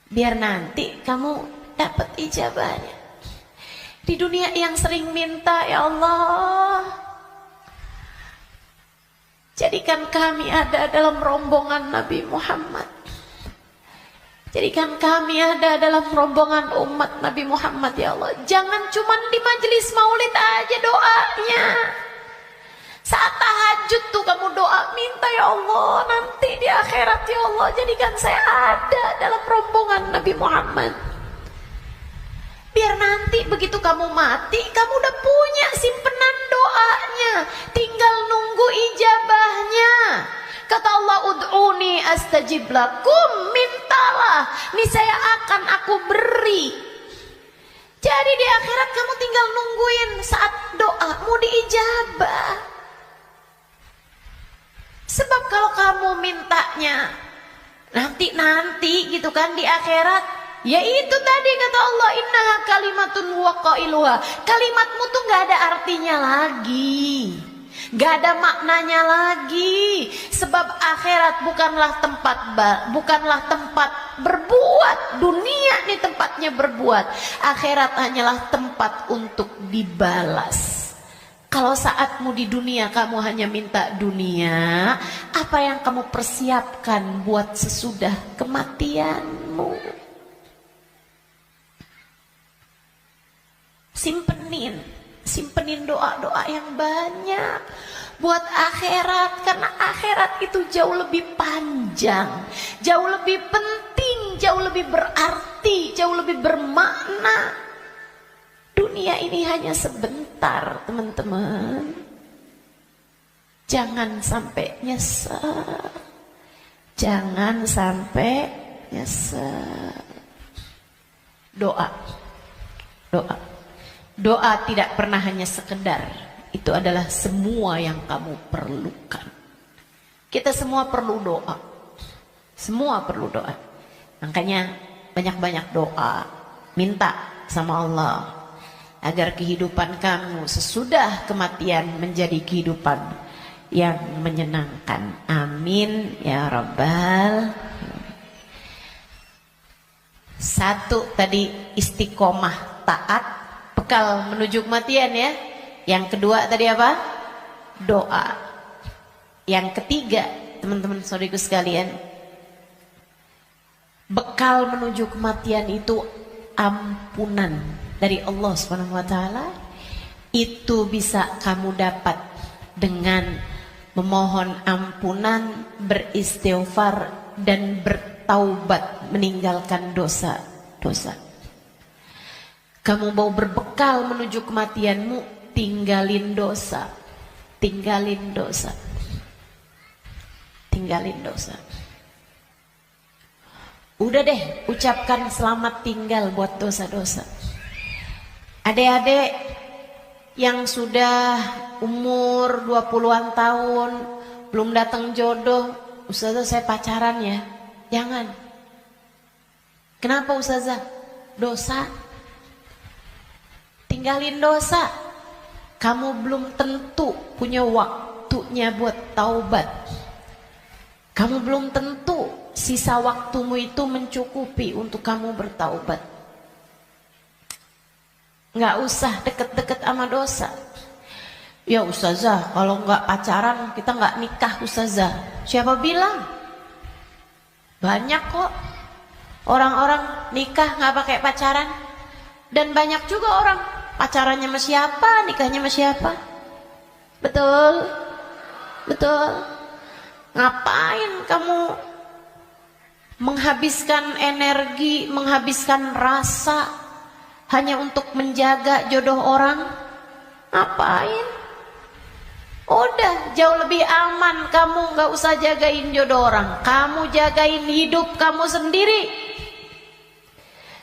biar nanti kamu dapat ijabahnya. Di dunia yang sering minta, ya Allah, jadikan kami ada dalam rombongan Nabi Muhammad. Jadikan kami ada dalam rombongan umat Nabi Muhammad, ya Allah. Jangan cuma di majelis maulid aja doanya. Saat tahajud tuh kamu doa, minta ya Allah, nanti di akhirat ya Allah, jadikan saya ada dalam rombongan Nabi Muhammad. Biar nanti begitu kamu mati, kamu udah punya simpenan doanya, tinggal nunggu ijabahnya. Kata Allah, ud'uni astajib lakum, mintalah, niscaya akan aku beri. Jadi di akhirat kamu tinggal nungguin saat doamu diijabah. Sebab kalau kamu mintanya nanti gitu kan di akhirat, ya itu tadi kata Allah, innaha kalimatun wa qailuha. Kalimatmu tuh gak ada artinya lagi, gak ada maknanya lagi. Sebab akhirat bukanlah tempat berbuat. Dunia nih tempatnya berbuat. Akhirat hanyalah tempat untuk dibalas. Kalau saatmu di dunia kamu hanya minta dunia, apa yang kamu persiapkan buat sesudah kematianmu? Simpenin doa-doa yang banyak buat akhirat, karena akhirat itu jauh lebih panjang, jauh lebih penting, jauh lebih berarti, jauh lebih bermakna. Dunia ini hanya sebentar, teman-teman. Jangan sampai nyesel. Jangan sampai nyesel. Doa. Doa tidak pernah hanya sekedar. Itu adalah semua yang kamu perlukan. Kita semua perlu doa. Semua perlu doa. Makanya banyak-banyak doa. Minta sama Allah agar kehidupan kamu sesudah kematian menjadi kehidupan yang menyenangkan. Amin ya Rabbal. Satu tadi istiqomah taat, bekal menuju kematian ya. Yang kedua tadi apa? Doa. Yang ketiga, teman-teman saudaraku sekalian, bekal menuju kematian itu ampunan dari Allah Subhanahu wa taala. Itu bisa kamu dapat dengan memohon ampunan, beristighfar dan bertaubat, meninggalkan dosa-dosa. Kamu mau berbekal menuju kematianmu, tinggalin dosa. Tinggalin dosa. Tinggalin dosa. Udah deh, ucapkan selamat tinggal buat dosa-dosa. Adik-adik yang sudah umur 20-an tahun, belum datang jodoh, Ustazah saya pacaran ya. Jangan. Kenapa Ustazah? Dosa. Tinggalin dosa. Kamu belum tentu punya waktunya buat taubat. Kamu belum tentu sisa waktumu itu mencukupi untuk kamu bertaubat. Nggak usah deket-deket sama dosa. Ya Ustazah, kalau nggak pacaran kita nggak nikah Ustazah. Siapa bilang? Banyak kok orang-orang nikah nggak pakai pacaran. Dan banyak juga orang pacarannya sama siapa, nikahnya sama siapa. Betul? Betul? Ngapain kamu menghabiskan energi, menghabiskan rasa hanya untuk menjaga jodoh orang? Ngapain? Udah jauh lebih aman kamu gak usah jagain jodoh orang. Kamu jagain hidup kamu sendiri.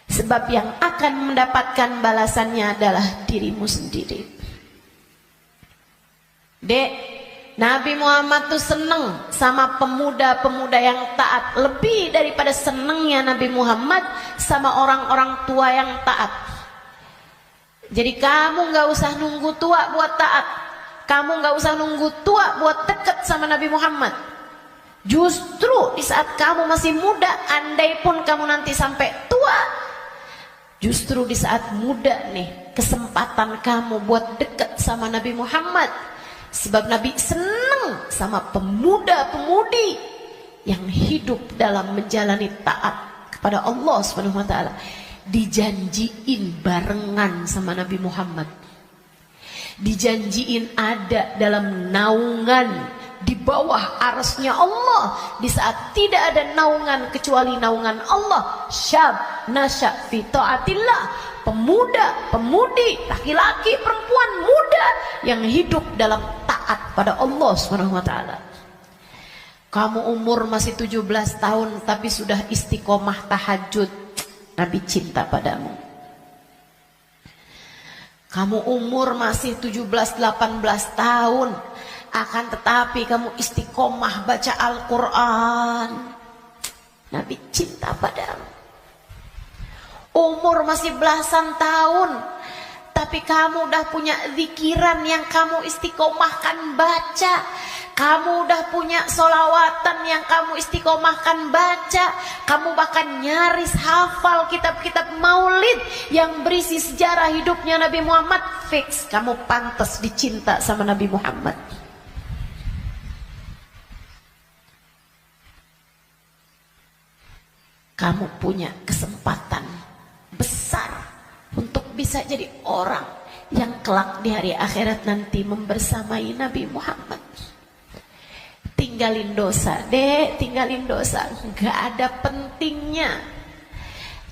Sebab yang akan mendapatkan balasannya adalah dirimu sendiri. Dek, Nabi Muhammad tuh seneng sama pemuda-pemuda yang taat. Lebih daripada senengnya Nabi Muhammad sama orang-orang tua yang taat. Jadi kamu gak usah nunggu tua buat taat. Kamu gak usah nunggu tua buat deket sama Nabi Muhammad. Justru di saat kamu masih muda, andai pun kamu nanti sampai tua, justru di saat muda nih, kesempatan kamu buat dekat sama Nabi Muhammad. Sebab Nabi senang sama pemuda-pemudi yang hidup dalam menjalani taat kepada Allah Subhanahu wa taala. Dijanjiin barengan sama Nabi Muhammad. Dijanjiin ada dalam naungan di bawah arasnya Allah di saat tidak ada naungan kecuali naungan Allah. Syab nasya fi taatillah, pemuda, pemudi, laki-laki, perempuan, muda yang hidup dalam taat pada Allah Subhanahu wa taala. Kamu umur masih 17 tahun tapi sudah istiqomah tahajud, Nabi cinta padamu. Kamu umur masih 17-18 tahun, akan tetapi kamu istiqomah baca Al-Quran, Nabi cinta padamu. Umur masih belasan tahun, tapi kamu udah punya zikiran yang kamu istiqomahkan baca. Kamu udah punya solawatan yang kamu istiqomahkan baca. Kamu bahkan nyaris hafal kitab-kitab maulid yang berisi sejarah hidupnya Nabi Muhammad. Fix, kamu pantas dicinta sama Nabi Muhammad. Kamu punya kesempatan besar untuk bisa jadi orang yang kelak di hari akhirat nanti membersamai Nabi Muhammad. Tinggalin dosa, dek, tinggalin dosa. Gak ada pentingnya.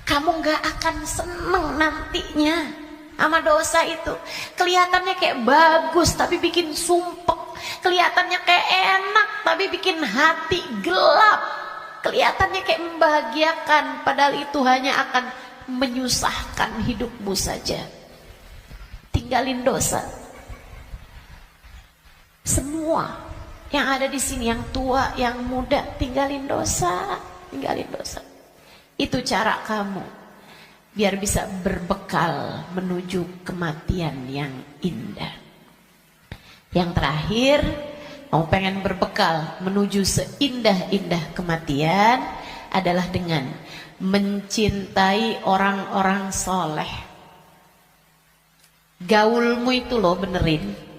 Kamu gak akan seneng nantinya sama dosa itu. Kelihatannya kayak bagus tapi bikin sumpek. Kelihatannya kayak enak tapi bikin hati gelap. Kelihatannya kayak membahagiakan, padahal itu hanya akan menyusahkan hidupmu saja. Tinggalin dosa. Semua yang ada di sini, yang tua, yang muda, tinggalin dosa, tinggalin dosa. Itu cara kamu biar bisa berbekal menuju kematian yang indah. Yang terakhir, kamu pengen berbekal menuju seindah-indah kematian adalah dengan mencintai orang-orang soleh. Gaulmu itu loh benerin.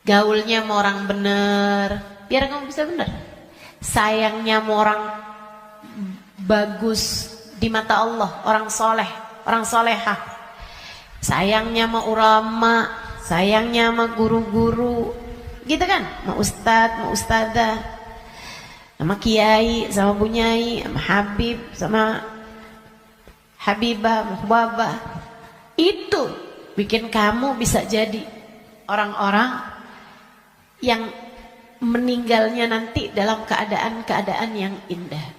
Gaulnya sama orang bener, biar kamu bisa bener. Sayangnya sama orang bagus di mata Allah, orang soleh, orang solehah. Sayangnya sama ulama, sayangnya sama guru-guru, gitu kan? Sama ustadz, sama ustadzah, sama kiai, sama bunyai, sama habib, sama habibah, muhbabah. Itu bikin kamu bisa jadi orang-orang yang meninggalnya nanti dalam keadaan-keadaan yang indah.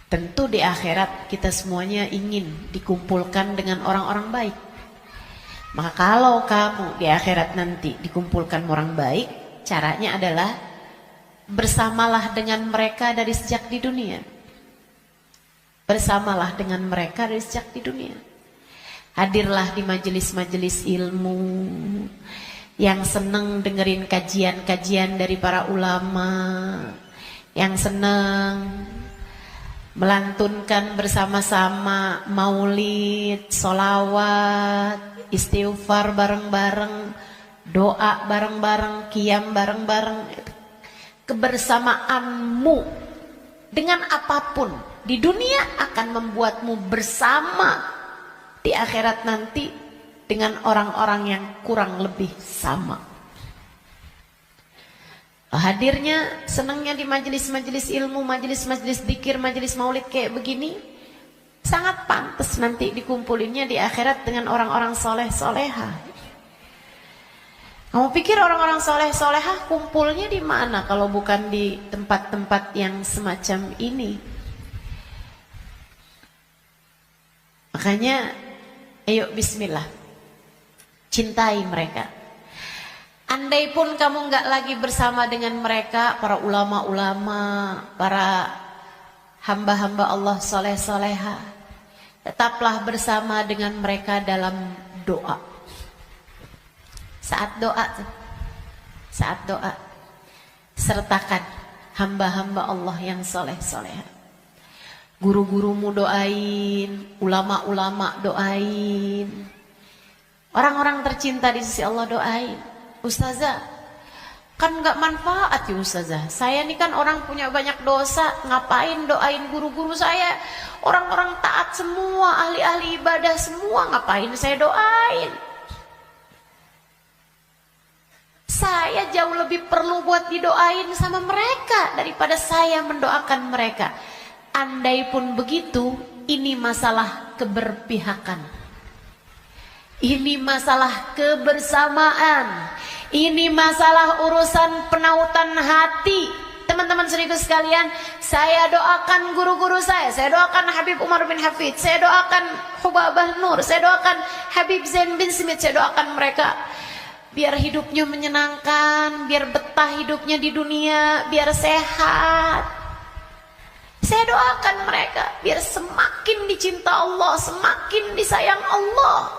Tentu di akhirat kita semuanya ingin dikumpulkan dengan orang-orang baik. Maka kalau kamu di akhirat nanti dikumpulkan orang baik, caranya adalah bersamalah dengan mereka dari sejak di dunia. Bersamalah dengan mereka dari sejak di dunia. Hadirlah di majelis-majelis ilmu, yang seneng dengerin kajian-kajian dari para ulama, yang seneng melantunkan bersama-sama maulid, solawat, istighfar bareng-bareng, doa bareng-bareng, qiyam bareng-bareng. Kebersamaanmu dengan apapun di dunia akan membuatmu bersama di akhirat nanti dengan orang-orang yang kurang lebih sama. Hadirnya, senangnya di majelis-majelis ilmu, majelis-majelis dzikir, majelis maulid kayak begini, sangat pantas nanti dikumpulinnya di akhirat dengan orang-orang soleh-soleha. Kamu pikir orang-orang soleh-soleha kumpulnya di mana kalau bukan di tempat-tempat yang semacam ini? Makanya, ayo bismillah, cintai mereka. Andai pun kamu nggak lagi bersama dengan mereka, para ulama-ulama, para hamba-hamba Allah soleh-soleha, tetaplah bersama dengan mereka dalam doa. Saat doa, sertakan hamba-hamba Allah yang soleh-soleha. Guru-gurumu doain, ulama-ulama doain, orang-orang tercinta di sisi Allah doain. Ustazah, kan gak manfaat ya Ustazah, saya ini kan orang punya banyak dosa, ngapain doain guru-guru saya, orang-orang taat semua, ahli-ahli ibadah semua, ngapain saya doain? Saya jauh lebih perlu buat didoain sama mereka daripada saya mendoakan mereka. Andai pun begitu, ini masalah keberpihakan, ini masalah kebersamaan, ini masalah urusan penautan hati. Teman-teman serius sekalian, saya doakan guru-guru saya doakan Habib Umar bin Hafid, saya doakan Hubabah Nur, saya doakan Habib Zain bin Smith, saya doakan mereka biar hidupnya menyenangkan, biar betah hidupnya di dunia, biar sehat. Saya doakan mereka biar semakin dicinta Allah, semakin disayang Allah.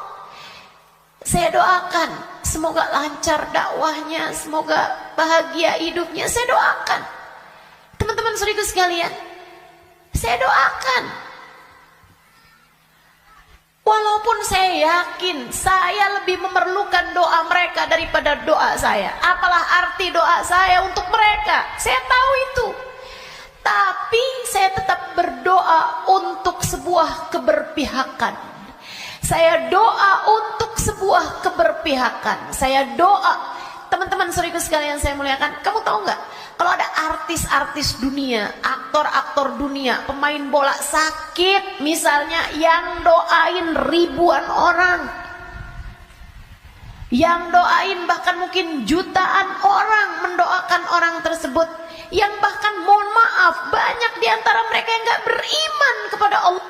Saya doakan semoga lancar dakwahnya, semoga bahagia hidupnya. Saya doakan. Teman-teman saudaraku sekalian, saya doakan. Walaupun saya yakin saya lebih memerlukan doa mereka daripada doa saya. Apalah arti doa saya untuk mereka? Saya tahu itu. Tapi saya tetap berdoa untuk sebuah keberpihakan. Saya doa untuk sebuah keberpihakan. Saya doa. Teman-teman saudaraku sekalian saya muliakan, kamu tahu nggak? Kalau ada artis-artis dunia, aktor-aktor dunia, pemain bola sakit misalnya, yang doain ribuan orang, yang doain bahkan mungkin jutaan orang mendoakan orang tersebut, yang bahkan mohon maaf banyak diantara mereka yang nggak beriman kepada Allah.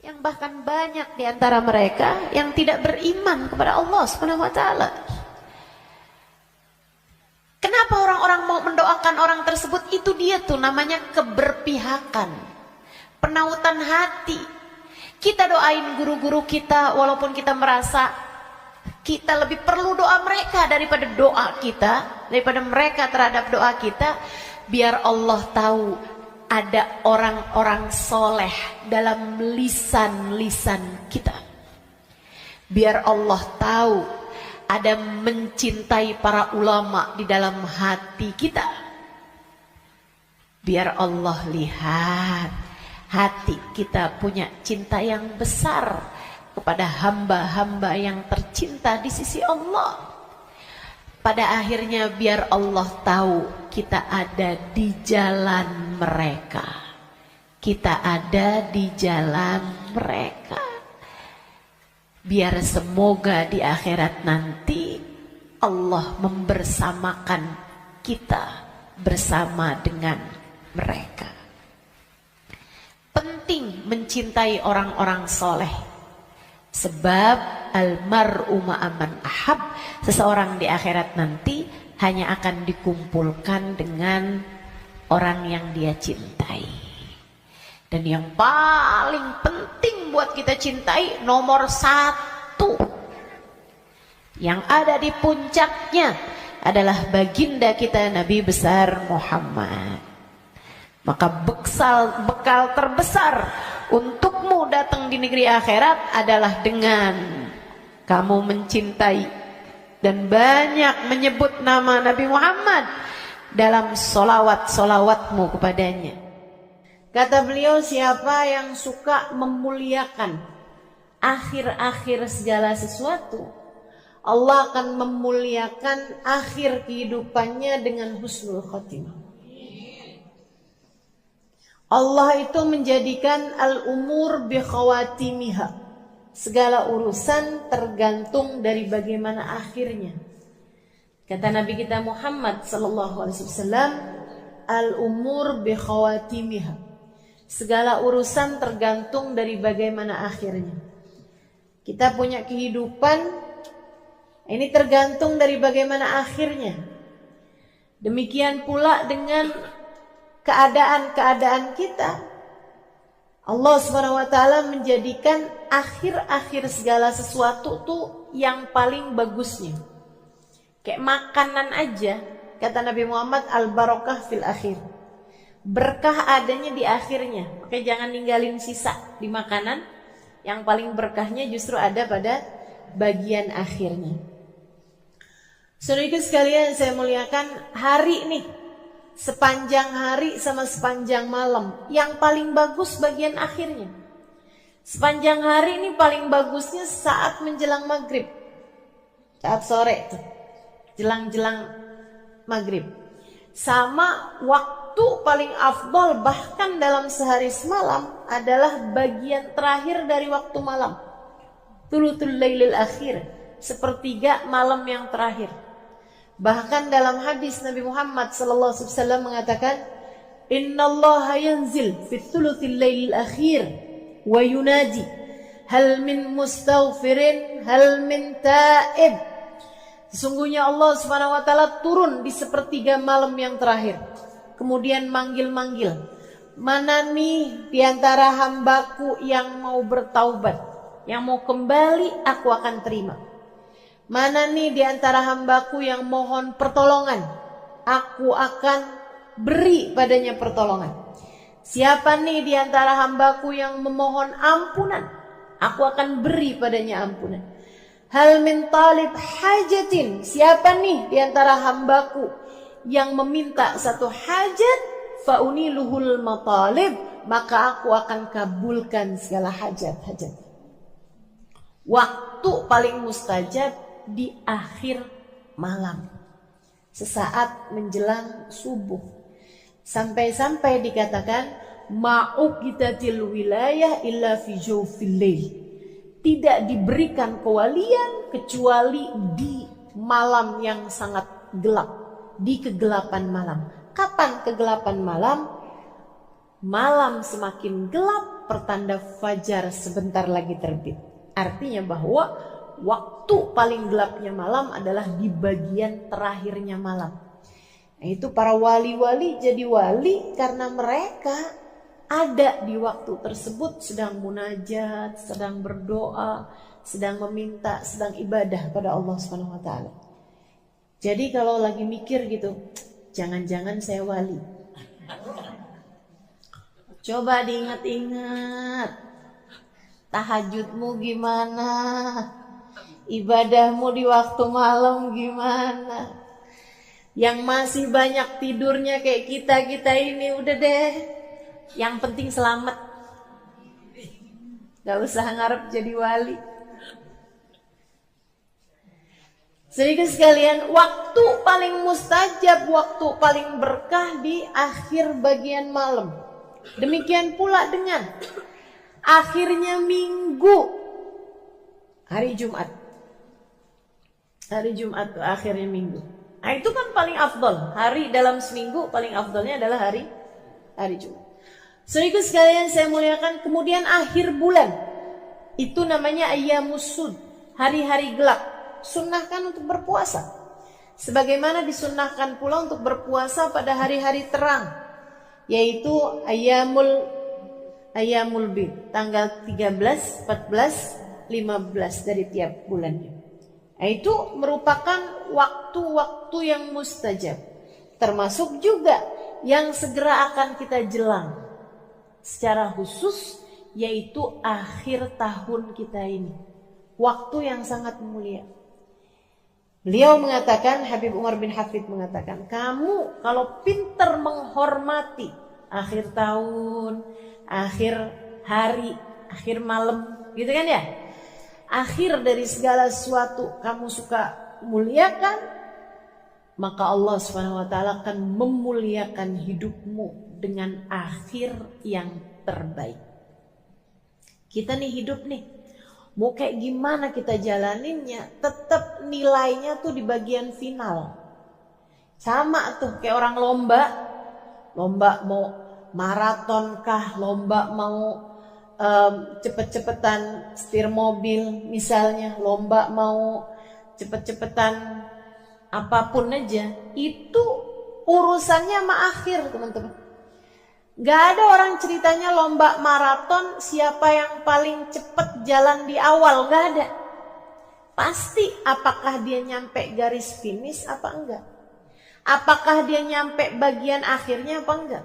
Yang bahkan banyak di antara mereka yang tidak beriman kepada Allah Subhanahu wa taala. Kenapa orang-orang mau mendoakan orang tersebut? Itu dia tuh namanya keberpihakan, penautan hati. Kita doain guru-guru kita walaupun kita merasa kita lebih perlu doa mereka daripada doa kita, daripada mereka terhadap doa kita, biar Allah tahu ada orang-orang soleh dalam lisan-lisan kita. Biar Allah tahu ada mencintai para ulama di dalam hati kita. Biar Allah lihat hati kita punya cinta yang besar kepada hamba-hamba yang tercinta di sisi Allah. Pada akhirnya biar Allah tahu kita ada di jalan mereka. Kita ada di jalan mereka. Biar semoga di akhirat nanti Allah membersamakan kita bersama dengan mereka. Penting mencintai orang-orang soleh. Sebab almar'u ma'aman ahab, seseorang di akhirat nanti hanya akan dikumpulkan dengan orang yang dia cintai. Dan yang paling penting buat kita cintai, nomor satu, yang ada di puncaknya adalah baginda kita Nabi besar Muhammad. Maka bekal terbesar untukmu datang di negeri akhirat adalah dengan kamu mencintai dan banyak menyebut nama Nabi Muhammad dalam solawat-solawatmu kepadanya. Kata beliau, siapa yang suka memuliakan akhir-akhir segala sesuatu, Allah akan memuliakan akhir kehidupannya dengan husnul khotimah. Allah itu menjadikan al-umur bi khawatimiha. Segala urusan tergantung dari bagaimana akhirnya. Kata Nabi kita Muhammad sallallahu alaihi wasallam, al-umur bi khawatimiha. Segala urusan tergantung dari bagaimana akhirnya. Kita punya kehidupan, ini tergantung dari bagaimana akhirnya. Demikian pula dengan keadaan-keadaan kita. Allah SWT menjadikan akhir-akhir segala sesuatu tuh yang paling bagusnya. Kayak makanan aja, kata Nabi Muhammad, al-barakah fil akhir. Berkah adanya di akhirnya. Makanya jangan ninggalin sisa di makanan. Yang paling berkahnya justru ada pada bagian akhirnya. Saudara sekalian, saya muliakan, hari nih, sepanjang hari sama sepanjang malam, yang paling bagus bagian akhirnya. Sepanjang hari ini paling bagusnya saat menjelang maghrib, saat sore tuh, jelang-jelang maghrib. Sama waktu paling afdol bahkan dalam sehari semalam adalah bagian terakhir dari waktu malam, thuluthul lailil akhir, sepertiga malam yang terakhir. Bahkan dalam hadis Nabi Muhammad SAW mengatakan, Innallaha yanzil fi thuluthil lailil akhir wa yunadi hal min mustaghfirin hal min taib. Sesungguhnya Allah SWT turun di sepertiga malam yang terakhir, kemudian manggil-manggil, mana nih di antara hambaku yang mau bertaubat, yang mau kembali, aku akan terima. Mana nih di antara hambaku yang mohon pertolongan, aku akan beri padanya pertolongan. Siapa nih di antara hambaku yang memohon ampunan, aku akan beri padanya ampunan. Hal min talib hajatin, siapa nih di antara hambaku yang meminta satu hajat, fauniluhul matalib, maka aku akan kabulkan segala hajat-hajat. Waktu paling mustajab di akhir malam, sesaat menjelang subuh. Sampai-sampai dikatakan ma'uqitatil wilayah illa fi jawfil lail. Tidak diberikan kewalian kecuali di malam yang sangat gelap, di kegelapan malam. Kapan kegelapan malam? Malam semakin gelap, pertanda fajar sebentar lagi terbit. Artinya bahwa waktu paling gelapnya malam adalah di bagian terakhirnya malam. Nah, itu para wali-wali jadi wali karena mereka ada di waktu tersebut sedang munajat, sedang berdoa, sedang meminta, sedang ibadah pada Allah Subhanahu wa taala. Jadi kalau lagi mikir gitu, jangan-jangan saya wali. Coba diingat-ingat, tahajudmu gimana? Ibadahmu di waktu malam gimana? Yang masih banyak tidurnya kayak kita ini udah deh, yang penting selamat, gak usah ngarep jadi wali. Sedikit sekalian, waktu paling mustajab, waktu paling berkah di akhir bagian malam. Demikian pula dengan akhirnya minggu, hari Jumat. Hari Jumat itu akhirnya minggu. Nah, itu kan paling afdol. Hari dalam seminggu paling afdolnya adalah hari Jumat. Sedikit sekalian saya muliakan, kemudian akhir bulan itu namanya ayyamusud, hari-hari gelap. Sunnahkan untuk berpuasa, sebagaimana disunnahkan pula untuk berpuasa pada hari-hari terang, yaitu ayyamul bid, tanggal 13, 14, 15 dari tiap bulannya. Nah, itu merupakan waktu-waktu yang mustajab, termasuk juga yang segera akan kita jelang secara khusus, yaitu akhir tahun kita ini, waktu yang sangat mulia. Beliau mengatakan, Habib Umar bin Hafid mengatakan, kamu kalau pintar menghormati akhir tahun, akhir hari, akhir malam, gitu kan ya, akhir dari segala sesuatu kamu suka muliakan, maka Allah SWT akan memuliakan hidupmu dengan akhir yang terbaik. Kita nih hidup nih, mau kayak gimana kita jalaninnya, tetap nilainya tuh di bagian final. Sama tuh kayak orang lomba mau maraton kah, lomba mau cepet-cepetan setir mobil misalnya, lomba mau cepet-cepetan apapun aja, itu urusannya sama akhir, teman-teman. Gak ada orang ceritanya lomba maraton siapa yang paling cepat jalan di awal, gak ada. Pasti apakah dia nyampe garis finish apa enggak? Apakah dia nyampe bagian akhirnya apa enggak?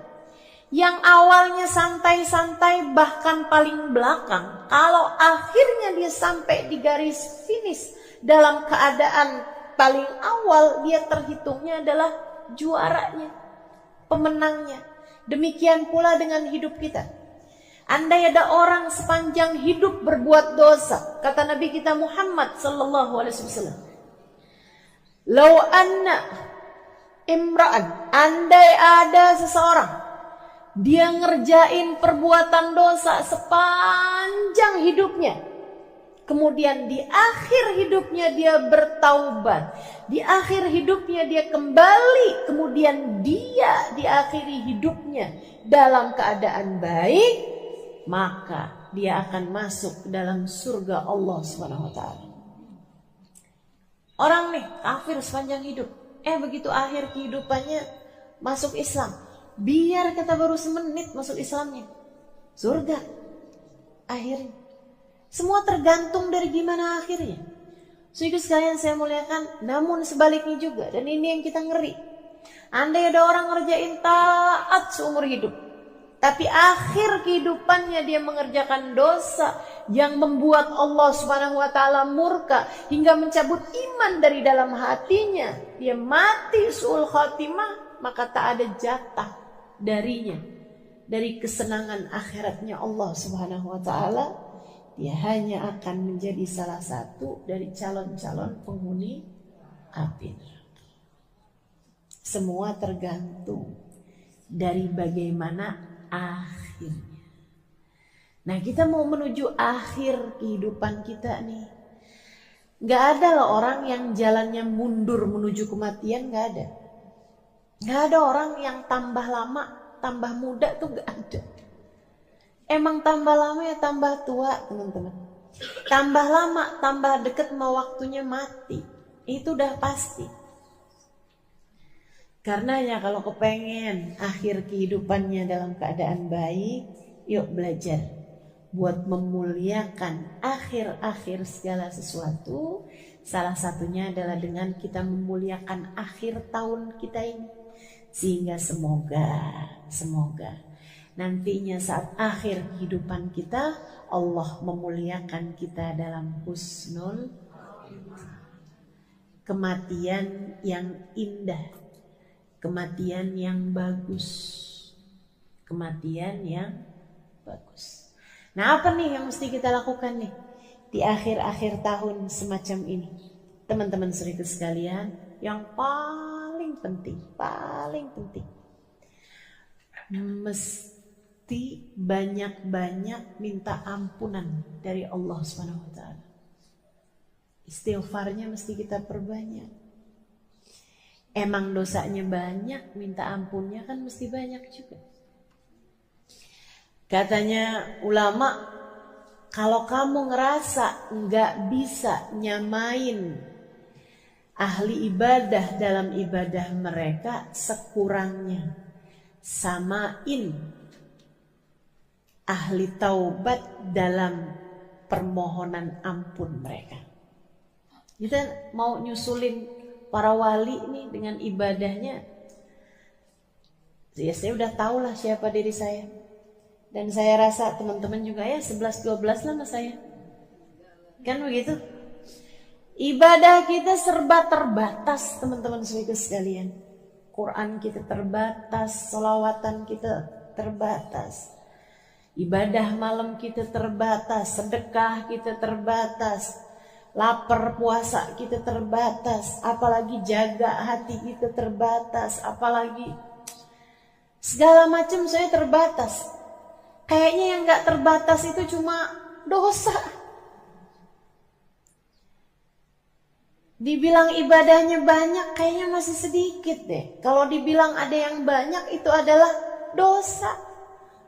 Yang awalnya santai-santai bahkan paling belakang, kalau akhirnya dia sampai di garis finish dalam keadaan paling awal, dia terhitungnya adalah juaranya, pemenangnya. Demikian pula dengan hidup kita. Andai ada orang sepanjang hidup berbuat dosa, kata Nabi kita Muhammad sallallahu alaihi wasallam, "Lau anna imra'an", andai ada seseorang dia ngerjain perbuatan dosa sepanjang hidupnya, kemudian di akhir hidupnya dia bertaubat, di akhir hidupnya dia kembali, kemudian dia diakhiri hidupnya dalam keadaan baik, maka dia akan masuk ke dalam surga Allah Subhanahu wa taala. Orang nih kafir sepanjang hidup, begitu akhir kehidupannya masuk Islam. Biar kata baru semenit masuk Islamnya, surga akhirnya. Semua tergantung dari gimana akhirnya. Saudara sekalian saya muliakan, namun sebaliknya juga, dan ini yang kita ngeri. Andai ada orang ngerjain taat seumur hidup, tapi akhir kehidupannya dia mengerjakan dosa yang membuat Allah Subhanahu wa taala murka hingga mencabut iman dari dalam hatinya, dia mati su'ul khatimah, maka tak ada jatah darinya dari kesenangan akhiratnya Allah Subhanahu wa taala. Dia hanya akan menjadi salah satu dari calon-calon penghuni api neraka. Semua tergantung dari bagaimana akhirnya. Nah, kita mau menuju akhir kehidupan kita nih. Gak ada loh orang yang jalannya mundur menuju kematian, gak ada. Gak ada orang yang tambah lama, tambah muda tuh gak ada. Emang tambah lama ya tambah tua, teman-teman. Tambah lama, tambah deket mau waktunya mati. Itu udah pasti. Karenanya kalau kepengen akhir kehidupannya dalam keadaan baik, yuk belajar buat memuliakan akhir-akhir segala sesuatu. Salah satunya adalah dengan kita memuliakan akhir tahun kita ini. Sehingga semoga nantinya saat akhir kehidupan kita, Allah memuliakan kita dalam husnul kematian yang indah, kematian yang bagus, kematian yang bagus. Nah, apa nih yang mesti kita lakukan nih di akhir-akhir tahun semacam ini, teman-teman saudara sekalian? Yang paling penting mesti banyak-banyak minta ampunan dari Allah Subhanahu wa taala. Istighfarnya mesti kita perbanyak. Emang dosanya banyak, minta ampunnya kan mesti banyak juga. Katanya ulama, kalau kamu ngerasa nggak bisa nyamain ahli ibadah dalam ibadah mereka, sekurangnya samain ahli taubat dalam permohonan ampun mereka. Kita mau nyusulin para wali nih dengan ibadahnya. Ya, saya udah tahu lah siapa diri saya. Dan saya rasa teman-teman juga ya 11-12 lah sama saya. Kan begitu? Ibadah kita serba terbatas, teman-teman sekalian. Quran kita terbatas, sholawatan kita terbatas. Ibadah malam kita terbatas, sedekah kita terbatas, lapar puasa kita terbatas, apalagi jaga hati kita terbatas, apalagi segala macam saya terbatas. Kayaknya yang gak terbatas itu cuma dosa. Dibilang ibadahnya banyak, kayaknya masih sedikit deh. Kalau dibilang ada yang banyak, itu adalah dosa.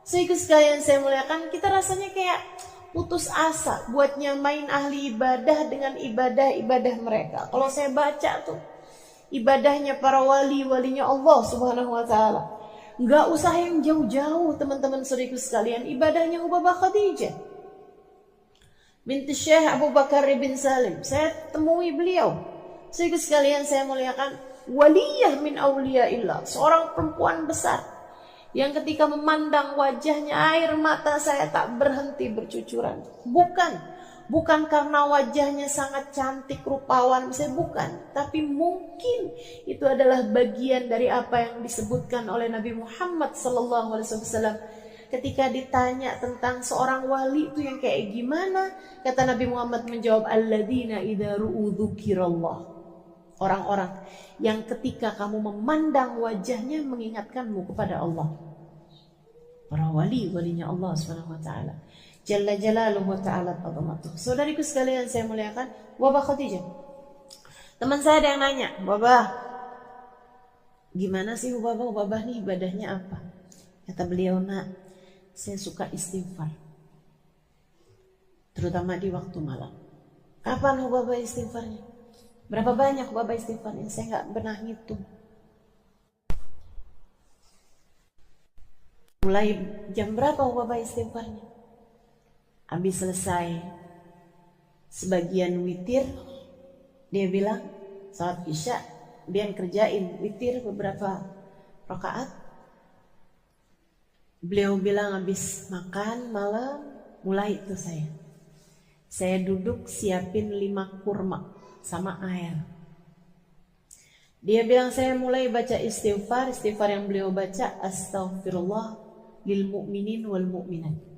Saudara sekalian saya muliakan, kita rasanya kayak putus asa buat nyamain ahli ibadah dengan ibadah-ibadah mereka. Kalau saya baca tuh ibadahnya para walinya Allah Subhanahu wa taala, Nggak usah yang jauh-jauh teman-teman saudariku sekalian, ibadahnya Hubabah Khadijah binti Syekh Abu Bakar bin Salim. Saya temui beliau. Saudariku sekalian saya muliakan, waliyah min awliyaillah, seorang perempuan besar yang ketika memandang wajahnya air mata saya tak berhenti bercucuran. Bukan karena wajahnya sangat cantik, rupawan, saya bukan. Tapi mungkin itu adalah bagian dari apa yang disebutkan oleh Nabi Muhammad SAW. Ketika ditanya tentang seorang wali itu yang kayak gimana, kata Nabi Muhammad menjawab, alladzina idza ru'u dzukirallah. Orang-orang yang ketika kamu memandang wajahnya mengingatkanmu kepada Allah. Para walinya Allah Subhanahu wa taala. Jalla jalaluhu wa ta'ala azamatuh. Saudariku sekalian saya muliakan, Hubabah Khadijah. Teman saya ada yang nanya, "Babah, gimana sih Hubabah nih ibadahnya apa?" Kata beliau, "Nak, saya suka istighfar. Terutama di waktu malam." Kapan Hubabah istighfarnya? Berapa banyak Hubabah istighfarnya? Saya nggak pernah ngitung. Mulai jam berapa Hubabah istighfarnya? Habis selesai sebagian witir, dia bilang salat isya, dia kerjain witir beberapa rakaat. Beliau bilang habis makan malam, mulai itu saya duduk siapin 5 kurma sama air. Dia bilang saya mulai baca istighfar yang beliau baca, astaghfirullah lil mu'minin wal mu'minat.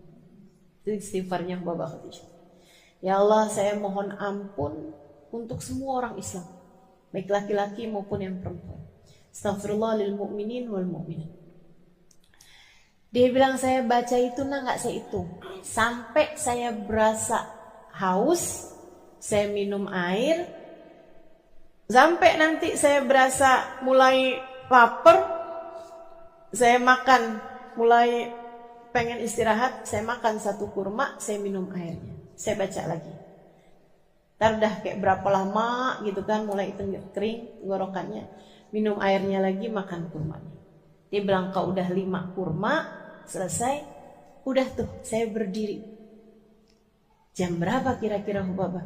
Itu istighfarnya Hubabah Khadijah. Ya Allah, saya mohon ampun untuk semua orang Islam, baik laki-laki maupun yang perempuan. Astaghfirullah lil mu'minin wal mu'minat. Dia bilang saya baca itu nggak saya hitung. Sampai saya berasa haus, saya minum air. Sampai nanti saya berasa mulai lapar, saya makan, mulai pengen istirahat, saya makan 1 kurma, saya minum airnya, saya baca lagi. Ntar udah kayak berapa lama gitu kan, mulai kering tenggorokannya, minum airnya lagi, makan kurmanya. Dia bilang kalau udah 5 kurma selesai, udah tuh saya berdiri. Jam berapa kira-kira Hubabah?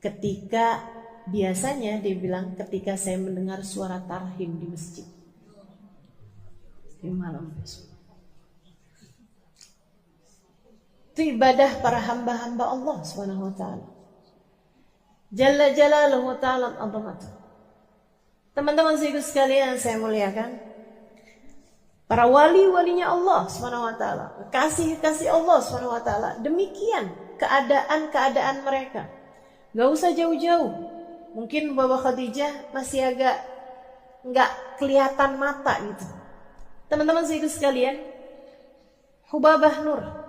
Ketika biasanya dia bilang ketika saya mendengar suara tarhim di masjid di malam besok. Itu ibadah para hamba-hamba Allah Subhanahu wa taala. Jalla jalaluhu wa ta'ala azamatuh. Teman-teman sekalian saya muliakan, para walinya Allah Subhanahu wa taala, kasih Allah Subhanahu wa taala, demikian keadaan mereka. Gak usah jauh-jauh. Mungkin Hubabah Khadijah masih agak nggak kelihatan mata gitu. Teman-teman sekalian, Hubabah Nur.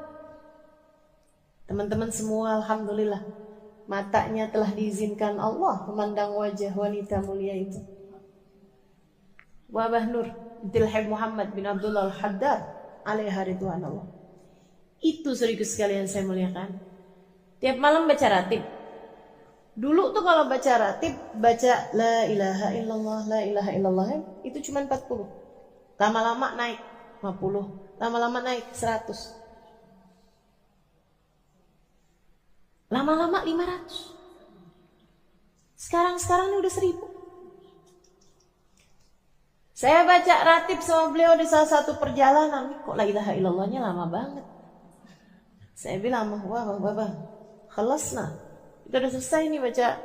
Teman-teman semua alhamdulillah matanya telah diizinkan Allah memandang wajah wanita mulia itu. Hubabah Nur binti Habib Muhammad bin Abdullah Al-Haddad alaiha ridwanullah. Itu saudaraku sekalian saya muliakan. Tiap malam baca ratib. Dulu tuh kalau baca ratib, baca la ilaha illallah itu cuma 40. Lama-lama naik 50, lama-lama naik 100. Lama-lama 500. Sekarang ini udah 1000. Saya baca ratib sama beliau di salah satu perjalanan. Kok la ilaha illallahnya lama banget. Saya bilang, wah, khalasna. Itu udah selesai nih baca.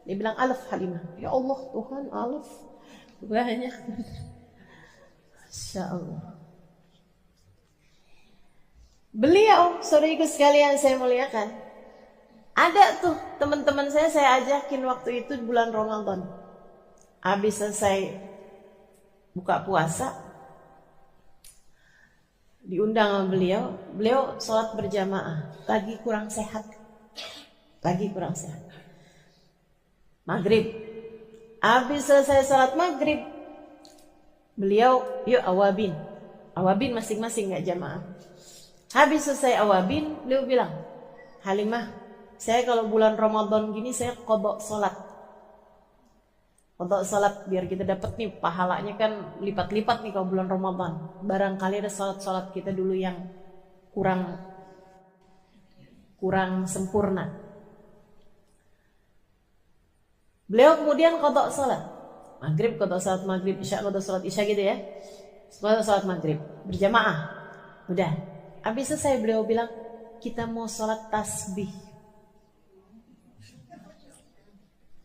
Dia bilang alaf Halimah. Ya Allah Tuhan, alaf banyak. Masya Allah. Beliau, saudariku sekalian saya muliakan, ada tuh teman-teman saya ajakin waktu itu bulan Ramadan. Habis selesai buka puasa, diundang sama beliau sholat berjamaah, lagi kurang sehat. Maghrib, habis selesai sholat maghrib, beliau yuk awabin masing-masing nggak jamaah. Habis selesai awabin, beliau bilang, Halimah, saya kalau bulan Ramadan gini saya qadha sholat. Qadha salat biar kita dapat nih pahalanya kan lipat-lipat nih kalau bulan Ramadan. Barangkali ada salat-salat kita dulu yang kurang sempurna. Beliau kemudian qadha salat maghrib, qadha salat maghrib, isya, qadha salat isya gitu ya. Qadha salat maghrib berjamaah. Udah. Habis selesai beliau bilang, kita mau salat tasbih.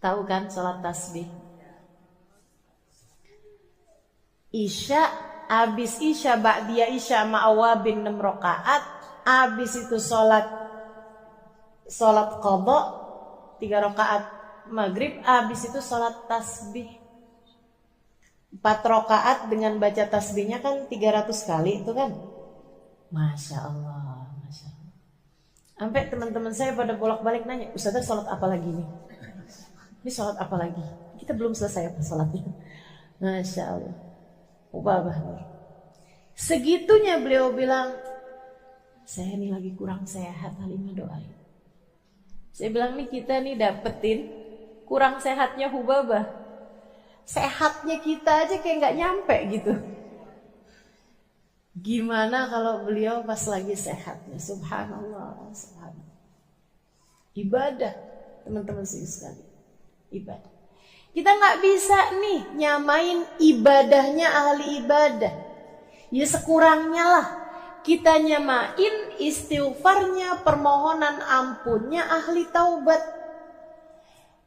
Tahu kan salat tasbih? Isya, habis isya, ba'diyah isya ma'awabin 6 rakaat, habis itu salat qadha 3 rakaat maghrib, habis itu salat tasbih 4 rakaat dengan baca tasbihnya kan 300 kali itu kan. Masya Allah, Masya Allah. Sampai teman-teman saya pada bolak-balik nanya, Ustazah salat apa lagi nih? Ini salat apa lagi? Kita belum selesai apa salatnya. Masya Allah. Ubah. Segitunya beliau bilang, saya ini lagi kurang sehat, Halimah doain. Saya bilang nih kita nih dapetin kurang sehatnya Hubabah. Sehatnya kita aja kayak nggak nyampe gitu. Gimana kalau beliau pas lagi sehatnya? Subhanallah, subhanallah. Ibadah, teman-teman sekali. Ibadah. Kita nggak bisa nih nyamain ibadahnya ahli ibadah. Ya sekurangnya lah kita nyamain istighfarnya, permohonan ampunnya ahli taubat.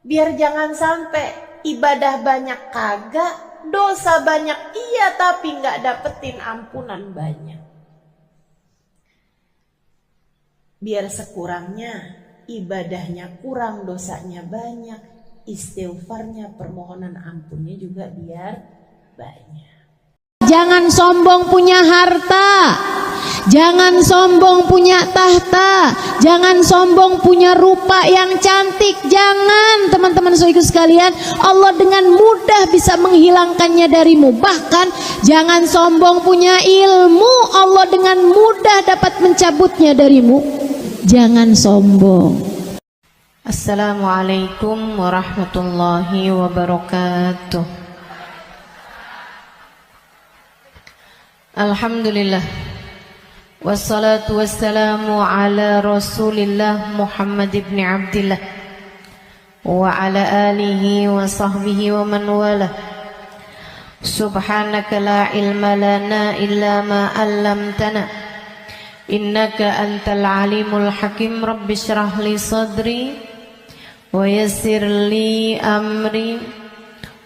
Biar jangan sampai ibadah banyak kagak, dosa banyak iya tapi nggak dapetin ampunan banyak. Biar sekurangnya ibadahnya kurang, dosanya banyak. Istighfarnya, permohonan ampunnya juga biar banyak. Jangan sombong punya harta, jangan sombong punya tahta, jangan sombong punya rupa yang cantik. Jangan, teman-teman saudaraku sekalian, Allah dengan mudah bisa menghilangkannya darimu. Bahkan jangan sombong punya ilmu, Allah dengan mudah dapat mencabutnya darimu. Jangan sombong. Assalamualaikum warahmatullahi wabarakatuh. Alhamdulillah, wassalatu wassalamu ala Rasulillah Muhammad ibn Abdillah wa ala alihi wa sahbihi wa man walah. Subhanaka la ilma lana illa ma 'allamtana, innaka antal alimul hakim. Rabbi shrah li sadri wa yassir li amri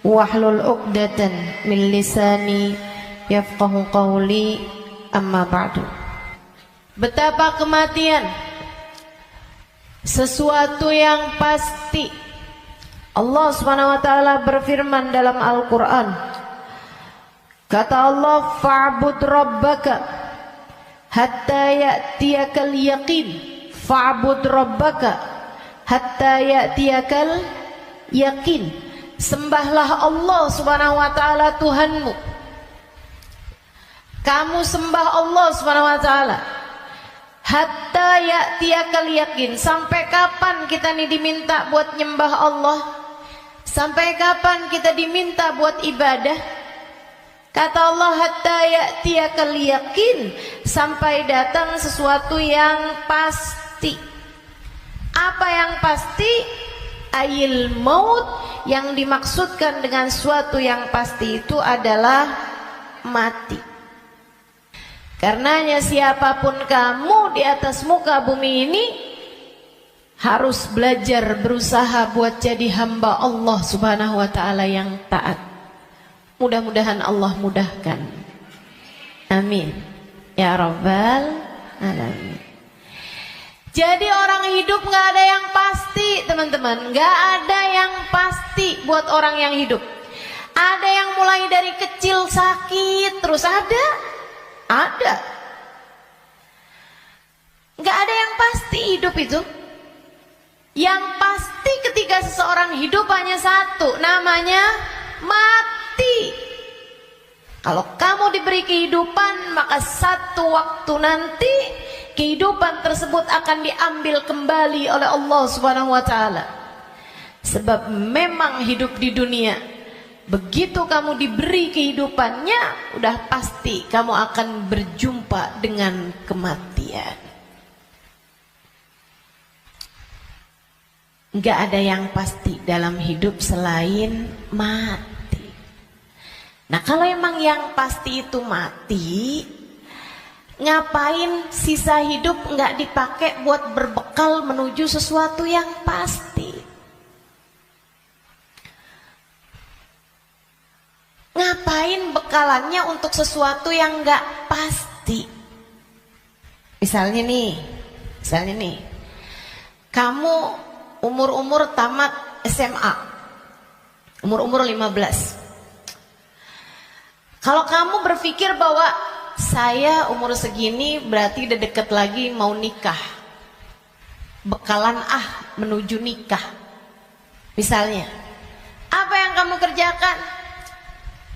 wahlul 'uqdatan min lisani yafqahu qawli. Amma ba'du. Betapa kematian sesuatu yang pasti. Allah Subhanahu wa taala berfirman dalam Al-Qur'an. Kata Allah, fa'bud rabbaka hatta ya'tiyakal yaqin. Fa'bud rabbaka hatta ya'tiyakal yaqin. Sembahlah Allah Subhanahu wa taala Tuhanmu. Kamu sembah Allah Subhanahu wa taala hatta ya'tiyakal yaqin. Sampai kapan kita nih diminta buat nyembah Allah? Sampai kapan kita diminta buat ibadah? Kata Allah, hatta ya'tiyakal yaqin, sampai datang sesuatu yang pasti. Apa yang pasti? Ayil maut. Yang dimaksudkan dengan suatu yang pasti itu adalah mati. Karenanya siapapun kamu di atas muka bumi ini harus belajar, berusaha buat jadi hamba Allah Subhanahu wa taala yang taat. Mudah-mudahan Allah mudahkan. Amin ya rabbal alamin. Jadi orang hidup gak ada yang pasti, teman-teman. Gak ada yang pasti buat orang yang hidup. Ada yang mulai dari kecil sakit terus ada. Gak ada yang pasti hidup itu. Yang pasti ketika seseorang hidup hanya satu, namanya mati. Kalau kamu diberi kehidupan, maka satu waktu nanti kehidupan tersebut akan diambil kembali oleh Allah Subhanahu wa taala. Sebab memang hidup di dunia Begitu kamu diberi kehidupannya, udah pasti kamu akan berjumpa dengan kematian. Nggak ada yang pasti dalam hidup selain mati. Nah, kalau emang yang pasti itu mati, ngapain sisa hidup nggak dipakai buat berbekal menuju sesuatu yang pasti? Ngapain bekalannya untuk sesuatu yang nggak pasti? Misalnya nih, kamu umur tamat SMA, umur 15. Kalau kamu berpikir bahwa saya umur segini berarti udah deket lagi mau nikah, bekalan menuju nikah. Misalnya, apa yang kamu kerjakan?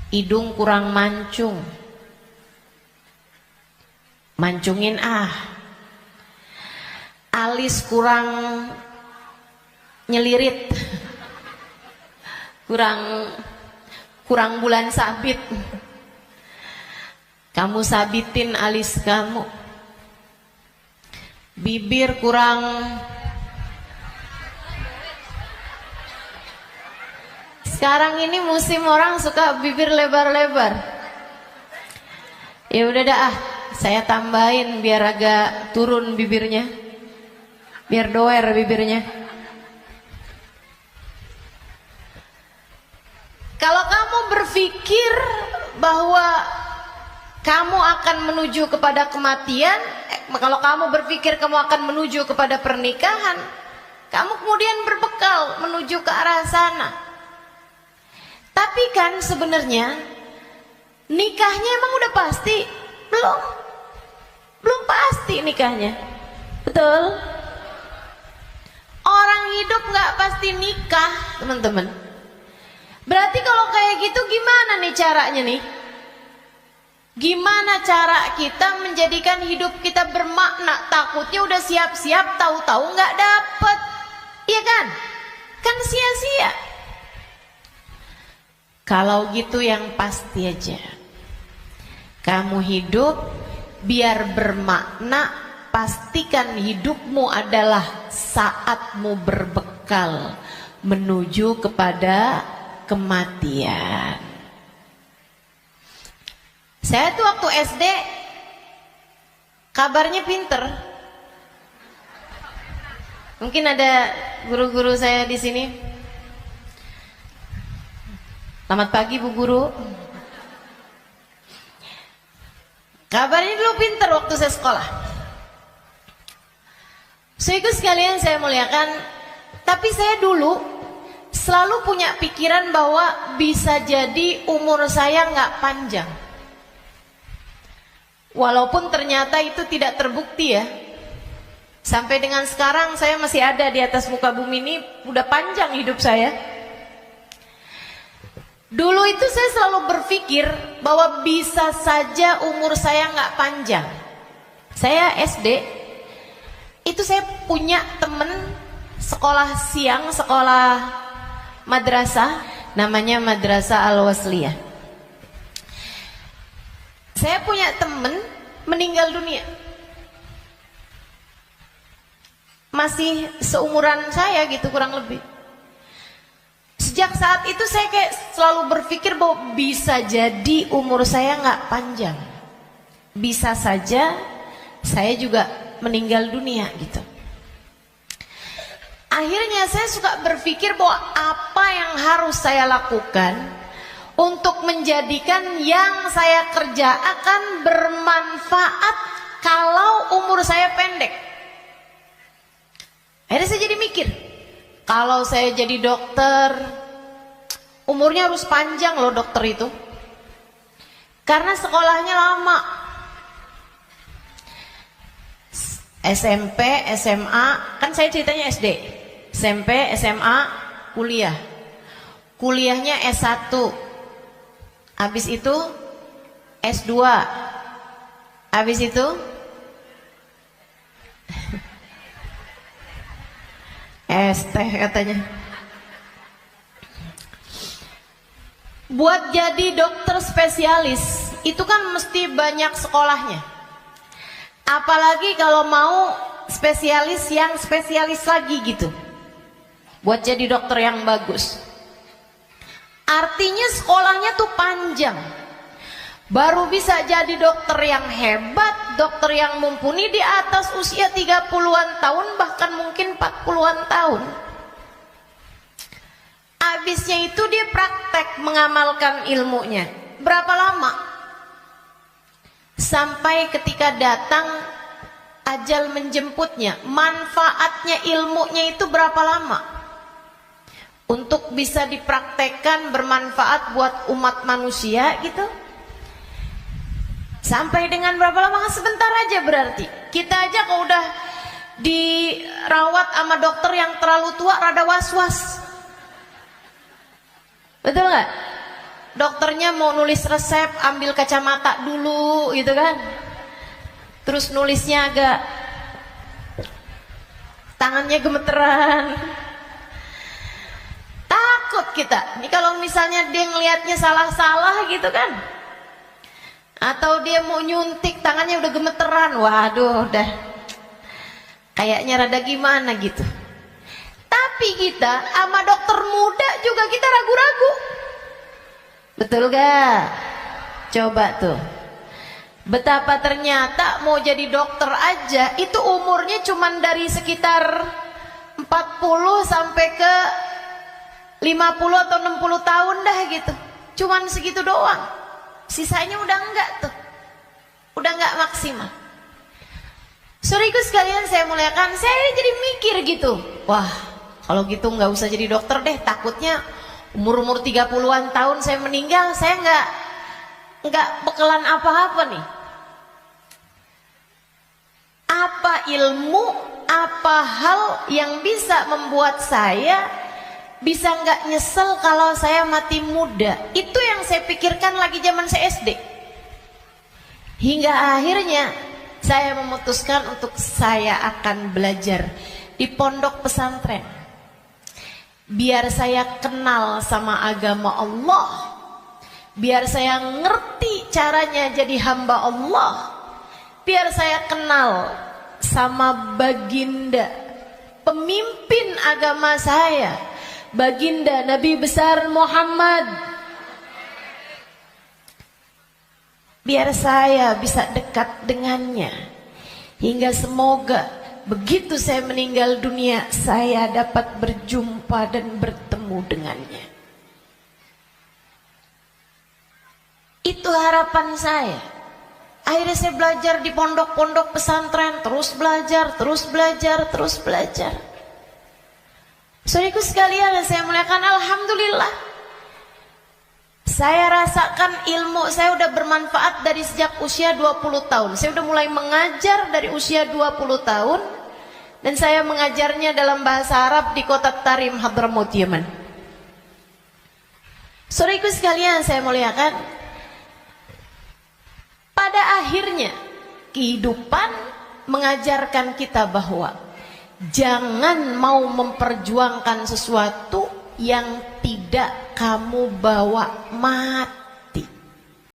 Hidung kurang mancung, mancungin alis kurang nyelirit, kurang bulan sabit, kamu sabitin alis kamu. Bibir kurang sekarang ini musim orang suka bibir lebar-lebar. Ya udah dah, saya tambahin biar agak turun bibirnya, biar doer bibirnya. Kalau kamu berpikir bahwa kamu akan menuju kepada kematian, kalau kamu berpikir kamu akan menuju kepada pernikahan, kamu kemudian berbekal menuju ke arah sana. Tapi kan sebenarnya nikahnya emang udah pasti? Belum pasti nikahnya. Betul? Orang hidup nggak pasti nikah, teman-teman. Berarti kalau kayak gitu gimana nih caranya nih? Gimana cara kita menjadikan hidup kita bermakna? Takutnya udah siap-siap, tahu-tahu nggak dapet, iya kan? Kan sia-sia. Kalau gitu yang pasti aja, kamu hidup biar bermakna, pastikan hidupmu adalah saatmu berbekal menuju kepada kematian. Saya tuh waktu SD kabarnya pinter. Mungkin ada guru-guru saya di sini. Selamat pagi Bu Guru. Kabarnya dulu pinter waktu saya sekolah. Saudaraku sekalian saya muliakan, tapi saya dulu selalu punya pikiran bahwa bisa jadi umur saya nggak panjang. Walaupun ternyata itu tidak terbukti ya. Sampai dengan sekarang saya masih ada di atas muka bumi ini, udah panjang hidup saya. Dulu itu saya selalu berpikir bahwa bisa saja umur saya nggak panjang. Saya SD, itu saya punya temen sekolah siang, sekolah madrasah, namanya Madrasah Al-Wasliyah. Saya punya temen meninggal dunia. Masih seumuran saya gitu kurang lebih. Sejak saat itu saya kayak selalu berpikir bahwa bisa jadi umur saya nggak panjang. Bisa saja saya juga meninggal dunia gitu. Akhirnya saya suka berpikir bahwa apa yang harus saya lakukan untuk menjadikan yang saya kerjakan bermanfaat kalau umur saya pendek. Akhirnya saya jadi mikir, kalau saya jadi dokter, umurnya harus panjang loh dokter itu. Karena sekolahnya lama. SMP, SMA, kan saya ceritanya SD. SMP, SMA, kuliah. Kuliahnya S1. Habis itu S2. Habis itu ST katanya. Buat jadi dokter spesialis itu kan mesti banyak sekolahnya. Apalagi kalau mau spesialis yang spesialis lagi gitu. Buat jadi dokter yang bagus. Artinya sekolahnya tuh panjang. Baru bisa jadi dokter yang hebat, dokter yang mumpuni di atas usia 30-an tahun, bahkan mungkin 40-an tahun. Habisnya itu dia praktek mengamalkan ilmunya. Berapa lama? Sampai ketika datang ajal menjemputnya. Manfaatnya ilmunya itu berapa lama? Untuk bisa dipraktekkan bermanfaat buat umat manusia gitu. Sampai dengan berapa lama? Sebentar aja berarti. Kita aja kalau udah dirawat sama dokter yang terlalu tua rada was-was. Betul nggak? Dokternya mau nulis resep, ambil kacamata dulu gitu kan. Terus nulisnya agak tangannya gemeteran. Takut kita. Ini kalau misalnya dia ngelihatnya salah-salah gitu kan. Atau dia mau nyuntik tangannya udah gemeteran. Waduh, udah kayaknya rada gimana gitu. Tapi kita sama dokter muda juga kita ragu-ragu. Betul gak? Coba tuh. Betapa ternyata mau jadi dokter aja itu umurnya cuman dari sekitar 40 sampai ke 50 atau 60 tahun dah gitu. Cuman segitu doang. Sisanya udah enggak tuh. Udah enggak maksimal. Saudaraku sekalian saya muliakan, saya jadi mikir gitu. Wah, kalau gitu nggak usah jadi dokter deh, takutnya umur-umur 30-an tahun saya meninggal, saya nggak bekalan apa-apa nih. Apa ilmu, apa hal yang bisa membuat saya bisa nggak nyesel kalau saya mati muda? Itu yang saya pikirkan lagi zaman saya SD. Hingga akhirnya saya memutuskan untuk saya akan belajar di pondok pesantren. Biar saya kenal sama agama Allah. Biar saya ngerti caranya jadi hamba Allah. Biar saya kenal sama baginda pemimpin agama saya, baginda Nabi besar Muhammad. Biar saya bisa dekat dengannya. Hingga semoga begitu saya meninggal dunia, saya dapat berjumpa dan bertemu dengannya. Itu harapan saya. Akhirnya saya belajar di pondok-pondok pesantren, terus belajar, terus belajar, terus belajar. Saudaraku sekalian, saya muliakan, alhamdulillah. Saya rasakan ilmu saya udah bermanfaat dari sejak usia 20 tahun. Saya udah mulai mengajar dari usia 20 tahun. Dan saya mengajarnya dalam bahasa Arab di kota Tarim, Hadramaut, Yaman. Saudaraku sekalian, saya muliakan. Pada akhirnya, kehidupan mengajarkan kita bahwa jangan mau memperjuangkan sesuatu yang tidak kamu bawa mati.